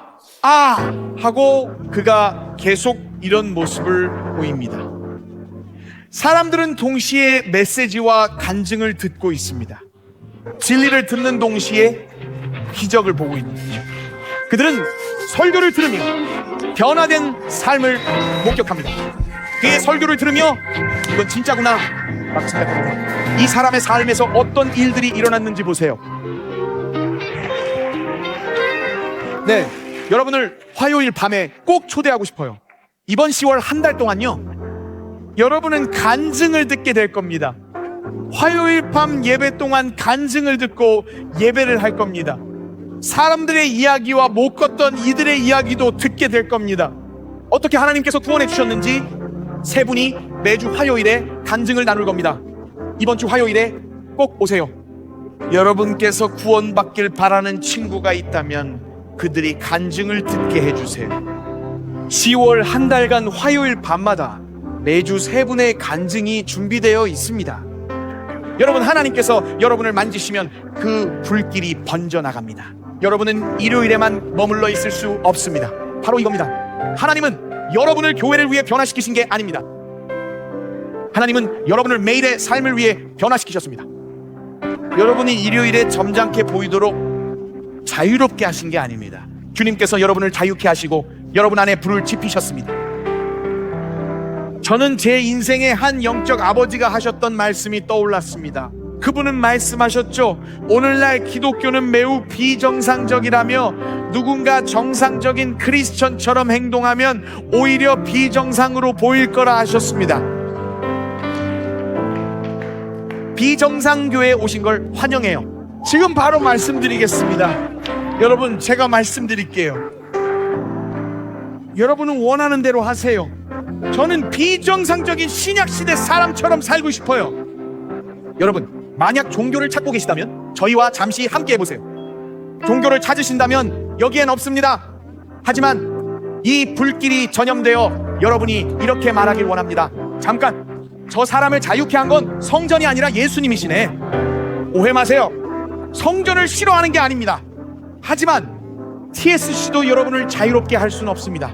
하고 그가 계속 이런 모습을 보입니다. 사람들은 동시에 메시지와 간증을 듣고 있습니다. 진리를 듣는 동시에 기적을 보고 있는 거죠. 그들은 설교를 들으며 변화된 삶을 목격합니다. 그의 설교를 들으며 이건 진짜구나 막 생각합니다. 이 사람의 삶에서 어떤 일들이 일어났는지 보세요. 네, 여러분을 화요일 밤에 꼭 초대하고 싶어요. 이번 10월 한 달 동안요, 여러분은 간증을 듣게 될 겁니다. 화요일 밤 예배 동안 간증을 듣고 예배를 할 겁니다. 사람들의 이야기와 못 걷던 이들의 이야기도 듣게 될 겁니다. 어떻게 하나님께서 구원해 주셨는지 세 분이 매주 화요일에 간증을 나눌 겁니다. 이번 주 화요일에 꼭 오세요. 여러분께서 구원받길 바라는 친구가 있다면 그들이 간증을 듣게 해주세요. 10월 한 달간 화요일 밤마다 매주 세 분의 간증이 준비되어 있습니다. 여러분, 하나님께서 여러분을 만지시면 그 불길이 번져나갑니다. 여러분은 일요일에만 머물러 있을 수 없습니다. 바로 이겁니다. 하나님은 여러분을 교회를 위해 변화시키신 게 아닙니다. 하나님은 여러분을 매일의 삶을 위해 변화시키셨습니다. 여러분이 일요일에 점잖게 보이도록 자유롭게 하신 게 아닙니다. 주님께서 여러분을 자유케 하시고 여러분 안에 불을 지피셨습니다. 저는 제 인생의 한 영적 아버지가 하셨던 말씀이 떠올랐습니다. 그분은 말씀하셨죠. 오늘날 기독교는 매우 비정상적이라며 누군가 정상적인 크리스천처럼 행동하면 오히려 비정상으로 보일 거라 하셨습니다. 비정상교회에 오신 걸 환영해요. 지금 바로 말씀드리겠습니다. 여러분, 제가 말씀드릴게요. 여러분은 원하는 대로 하세요. 저는 비정상적인 신약시대 사람처럼 살고 싶어요. 여러분, 만약 종교를 찾고 계시다면 저희와 잠시 함께 해보세요. 종교를 찾으신다면 여기엔 없습니다. 하지만 이 불길이 전염되어 여러분이 이렇게 말하길 원합니다. 잠깐, 저 사람을 자유케 한 건 성전이 아니라 예수님이시네. 오해 마세요. 성전을 싫어하는 게 아닙니다. 하지만 TSC도 여러분을 자유롭게 할 수는 없습니다.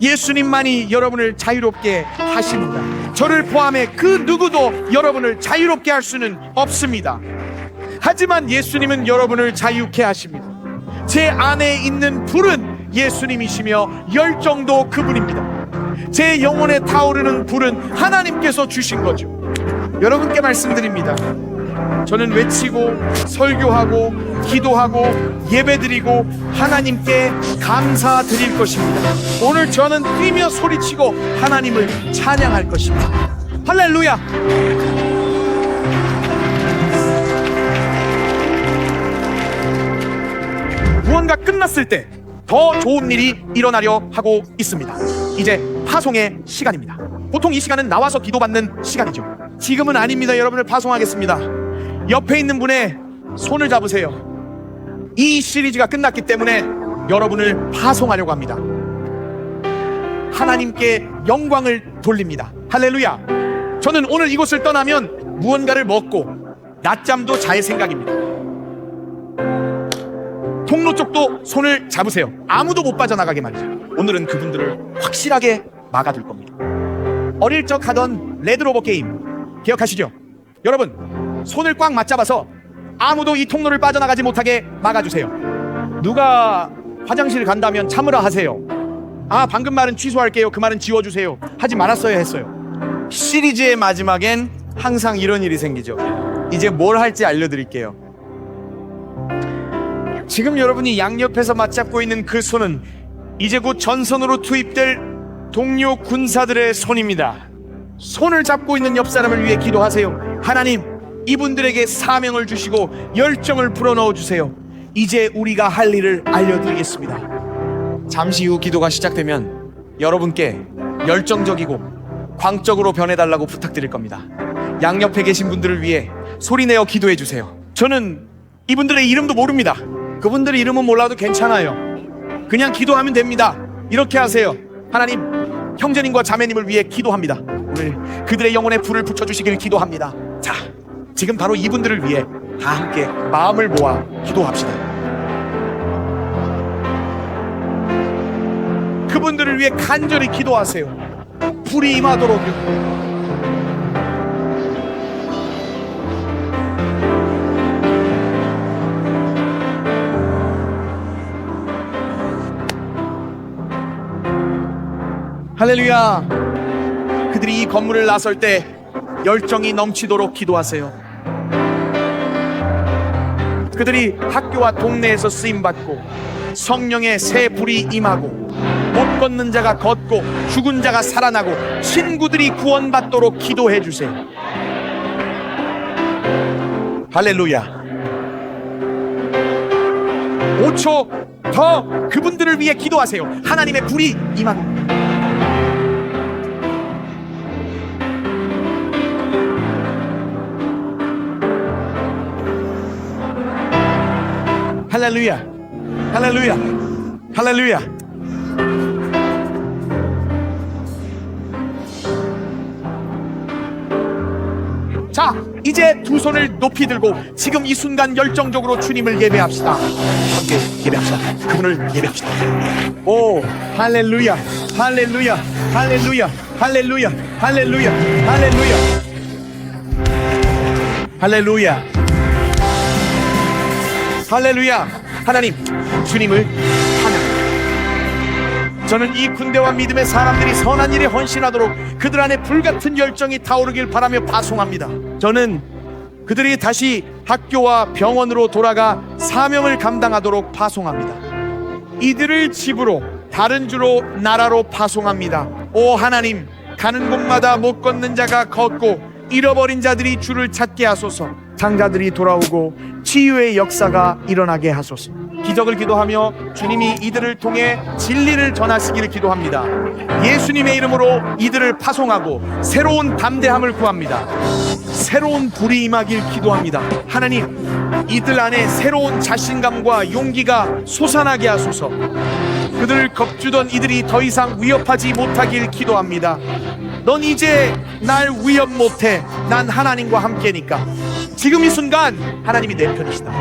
예수님만이 여러분을 자유롭게 하십니다. 저를 포함해 그 누구도 여러분을 자유롭게 할 수는 없습니다. 하지만 예수님은 여러분을 자유케 하십니다. 제 안에 있는 불은 예수님이시며 열정도 그분입니다. 제 영혼에 타오르는 불은 하나님께서 주신 거죠. 여러분께 말씀드립니다. 저는 외치고 설교하고 기도하고 예배드리고 하나님께 감사드릴 것입니다. 오늘 저는 뛰며 소리치고 하나님을 찬양할 것입니다. 할렐루야! 무언가 끝났을 때 더 좋은 일이 일어나려 하고 있습니다. 이제 파송의 시간입니다. 보통 이 시간은 나와서 기도받는 시간이죠. 지금은 아닙니다. 여러분을 파송하겠습니다. 옆에 있는 분의 손을 잡으세요. 이 시리즈가 끝났기 때문에 여러분을 파송하려고 합니다. 하나님께 영광을 돌립니다. 할렐루야. 저는 오늘 이곳을 떠나면 무언가를 먹고 낮잠도 잘 생각입니다. 통로 쪽도 손을 잡으세요. 아무도 못 빠져나가게 말이죠. 오늘은 그분들을 확실하게 막아둘 겁니다. 어릴 적 하던 레드로버 게임 기억하시죠? 여러분, 손을 꽉 맞잡아서 아무도 이 통로를 빠져나가지 못하게 막아주세요. 누가 화장실 간다면 참으라 하세요. 방금 말은 취소할게요. 그 말은 지워주세요. 하지 말았어야 했어요. 시리즈의 마지막엔 항상 이런 일이 생기죠. 이제 뭘 할지 알려드릴게요. 지금 여러분이 양옆에서 맞잡고 있는 그 손은 이제 곧 전선으로 투입될 동료 군사들의 손입니다. 손을 잡고 있는 옆 사람을 위해 기도하세요. 하나님, 이분들에게 사명을 주시고 열정을 불어넣어 주세요. 이제 우리가 할 일을 알려드리겠습니다. 잠시 후 기도가 시작되면 여러분께 열정적이고 광적으로 변해달라고 부탁드릴 겁니다. 양옆에 계신 분들을 위해 소리내어 기도해 주세요. 저는 이분들의 이름도 모릅니다. 그분들의 이름은 몰라도 괜찮아요. 그냥 기도하면 됩니다. 이렇게 하세요. 하나님, 형제님과 자매님을 위해 기도합니다. 오늘 그들의 영혼에 불을 붙여주시길 기도합니다. 자, 지금 바로 이분들을 위해 다 함께 마음을 모아 기도합시다. 위해 간절히 기도하세요. 불이 임하도록요. 할렐루야. 그들이 이 건물을 나설 때 열정이 넘치도록 기도하세요. 그들이 학교와 동네에서 쓰임받고 성령의 새 불이 임하고 못 걷는 자가 걷고 죽은 자가 살아나고 친구들이 구원받도록 기도해 주세요. 할렐루야. 5초 더 그분들을 위해 기도하세요. 하나님의 불이 임하고. 할렐루야. 할렐루야. 할렐루야. 자, 이제 두 손을 높이 들고 지금 이 순간 열정적으로 주님을 예배합시다. 함께 예배합시다. 그분을 예배합시다. 오, 할렐루야. 할렐루야. 할렐루야. 할렐루야. 할렐루야. 할렐루야. 할렐루야. 할렐루야. 하나님, 주님을 찬양합니다. 저는 이 군대와 믿음의 사람들이 선한 일에 헌신하도록 그들 안에 불같은 열정이 타오르길 바라며 파송합니다. 저는 그들이 다시 학교와 병원으로 돌아가 사명을 감당하도록 파송합니다. 이들을 집으로, 다른 주로, 나라로 파송합니다. 오 하나님, 가는 곳마다 못 걷는 자가 걷고 잃어버린 자들이 주를 찾게 하소서. 장자들이 돌아오고 치유의 역사가 일어나게 하소서. 기적을 기도하며 주님이 이들을 통해 진리를 전하시기를 기도합니다. 예수님의 이름으로 이들을 파송하고 새로운 담대함을 구합니다. 새로운 불이 임하길 기도합니다. 하나님, 이들 안에 새로운 자신감과 용기가 솟아나게 하소서. 그들을 겁주던 이들이 더 이상 위협하지 못하길 기도합니다. 넌 이제 날 위협 못해. 난 하나님과 함께니까. 지금 이 순간 하나님이 내 편이시다.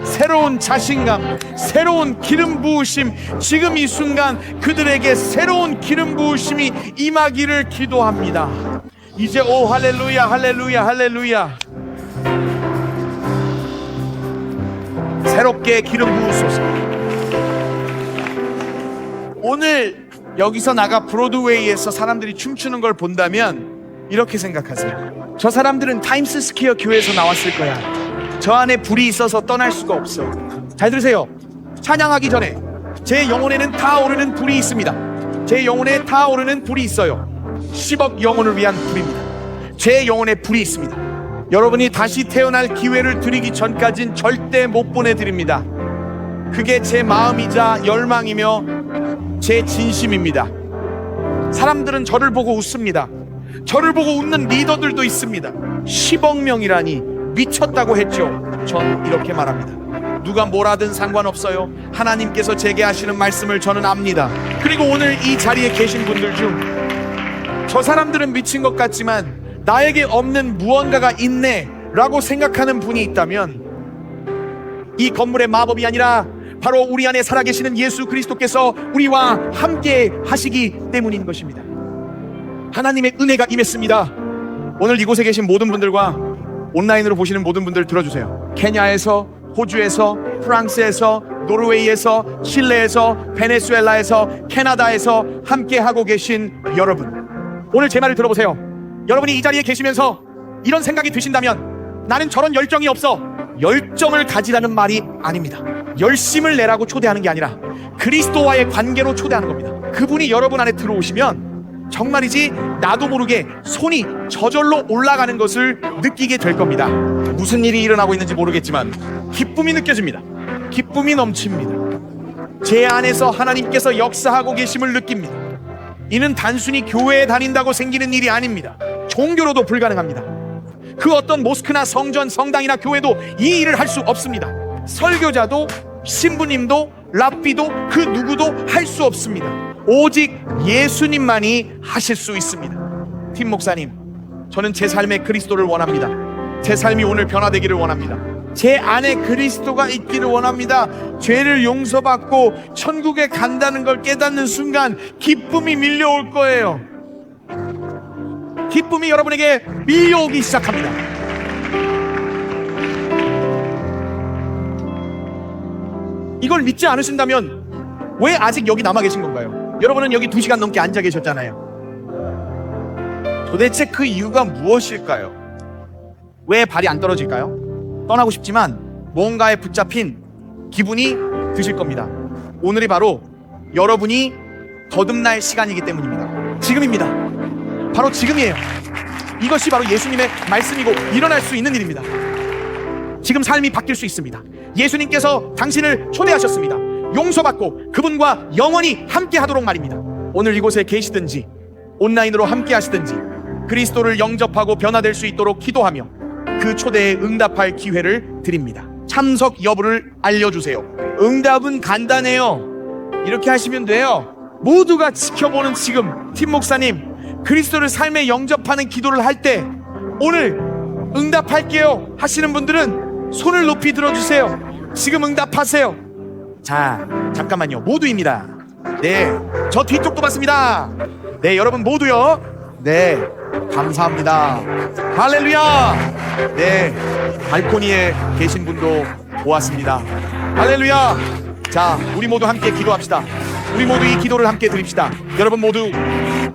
새로운 자신감, 새로운 기름 부으심, 지금 이 순간 그들에게 새로운 기름 부으심이 임하기를 기도합니다. 이제 오 할렐루야. 할렐루야. 할렐루야. 새롭게 기름 부으소서. 오늘 여기서 나가 브로드웨이에서 사람들이 춤추는 걸 본다면 이렇게 생각하세요. 저 사람들은 타임스 스퀘어 교회에서 나왔을 거야. 저 안에 불이 있어서 떠날 수가 없어. 잘 들으세요. 찬양하기 전에 제 영혼에는 타오르는 불이 있습니다. 제 영혼에 타오르는 불이 있어요. 10억 영혼을 위한 불입니다. 제 영혼에 불이 있습니다. 여러분이 다시 태어날 기회를 드리기 전까진 절대 못 보내드립니다. 그게 제 마음이자 열망이며 제 진심입니다. 사람들은 저를 보고 웃습니다. 저를 보고 웃는 리더들도 있습니다. 10억 명이라니 미쳤다고 했죠. 전 이렇게 말합니다. 누가 뭘 하든 상관없어요. 하나님께서 제게 하시는 말씀을 저는 압니다. 그리고 오늘 이 자리에 계신 분들 중 저 사람들은 미친 것 같지만 나에게 없는 무언가가 있네 라고 생각하는 분이 있다면 이 건물의 마법이 아니라 바로 우리 안에 살아계시는 예수 그리스도께서 우리와 함께 하시기 때문인 것입니다. 하나님의 은혜가 임했습니다. 오늘 이곳에 계신 모든 분들과 온라인으로 보시는 모든 분들 들어주세요. 케냐에서, 호주에서, 프랑스에서, 노르웨이에서, 칠레에서, 베네수엘라에서, 캐나다에서 함께 하고 계신 여러분, 오늘 제 말을 들어보세요. 여러분이 이 자리에 계시면서 이런 생각이 드신다면 나는 저런 열정이 없어. 열정을 가지라는 말이 아닙니다. 열심을 내라고 초대하는 게 아니라 그리스도와의 관계로 초대하는 겁니다. 그분이 여러분 안에 들어오시면 정말이지 나도 모르게 손이 저절로 올라가는 것을 느끼게 될 겁니다. 무슨 일이 일어나고 있는지 모르겠지만 기쁨이 느껴집니다. 기쁨이 넘칩니다. 제 안에서 하나님께서 역사하고 계심을 느낍니다. 이는 단순히 교회에 다닌다고 생기는 일이 아닙니다. 종교로도 불가능합니다. 그 어떤 모스크나 성전, 성당이나 교회도 이 일을 할 수 없습니다. 설교자도, 신부님도, 랍비도, 그 누구도 할 수 없습니다. 오직 예수님만이 하실 수 있습니다. 팀 목사님, 저는 제 삶에 그리스도를 원합니다. 제 삶이 오늘 변화되기를 원합니다. 제 안에 그리스도가 있기를 원합니다. 죄를 용서받고 천국에 간다는 걸 깨닫는 순간 기쁨이 밀려올 거예요. 기쁨이 여러분에게 밀려오기 시작합니다. 이걸 믿지 않으신다면 왜 아직 여기 남아 계신 건가요? 여러분은 여기 2시간 넘게 앉아 계셨잖아요. 도대체 그 이유가 무엇일까요? 왜 발이 안 떨어질까요? 떠나고 싶지만 뭔가에 붙잡힌 기분이 드실 겁니다. 오늘이 바로 여러분이 거듭날 시간이기 때문입니다. 지금입니다. 바로 지금이에요. 이것이 바로 예수님의 말씀이고 일어날 수 있는 일입니다. 지금 삶이 바뀔 수 있습니다. 예수님께서 당신을 초대하셨습니다. 용서받고 그분과 영원히 함께 하도록 말입니다. 오늘 이곳에 계시든지 온라인으로 함께 하시든지 그리스도를 영접하고 변화될 수 있도록 기도하며 그 초대에 응답할 기회를 드립니다. 참석 여부를 알려주세요. 응답은 간단해요. 이렇게 하시면 돼요. 모두가 지켜보는 지금 팀 목사님, 그리스도를 삶에 영접하는 기도를 할 때 오늘 응답할게요 하시는 분들은 손을 높이 들어주세요. 지금 응답하세요. 자, 잠깐만요. 모두입니다. 네, 저 뒤쪽도 봤습니다. 네, 여러분 모두요. 네, 감사합니다. 할렐루야. 네, 발코니에 계신 분도 보았습니다. 할렐루야. 자, 우리 모두 함께 기도합시다. 우리 모두 이 기도를 함께 드립시다. 여러분 모두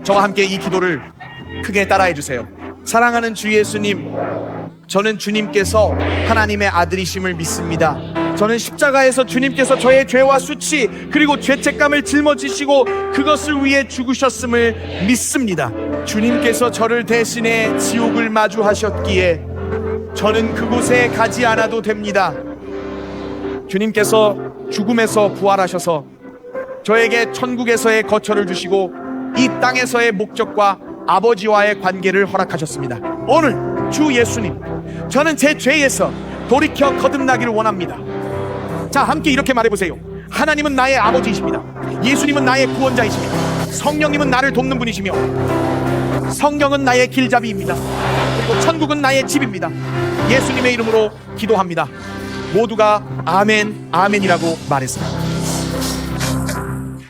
저와 함께 이 기도를 크게 따라해 주세요. 사랑하는 주 예수님, 저는 주님께서 하나님의 아들이심을 믿습니다. 저는 십자가에서 주님께서 저의 죄와 수치 그리고 죄책감을 짊어지시고 그것을 위해 죽으셨음을 믿습니다. 주님께서 저를 대신해 지옥을 마주하셨기에 저는 그곳에 가지 않아도 됩니다. 주님께서 죽음에서 부활하셔서 저에게 천국에서의 거처를 주시고 이 땅에서의 목적과 아버지와의 관계를 허락하셨습니다. 오늘 주 예수님, 저는 제 죄에서 돌이켜 거듭나기를 원합니다. 자, 함께 이렇게 말해보세요. 하나님은 나의 아버지이십니다. 예수님은 나의 구원자이십니다. 성령님은 나를 돕는 분이시며 성경은 나의 길잡이입니다. 그리고 천국은 나의 집입니다. 예수님의 이름으로 기도합니다. 모두가 아멘, 아멘이라고 말했습니다.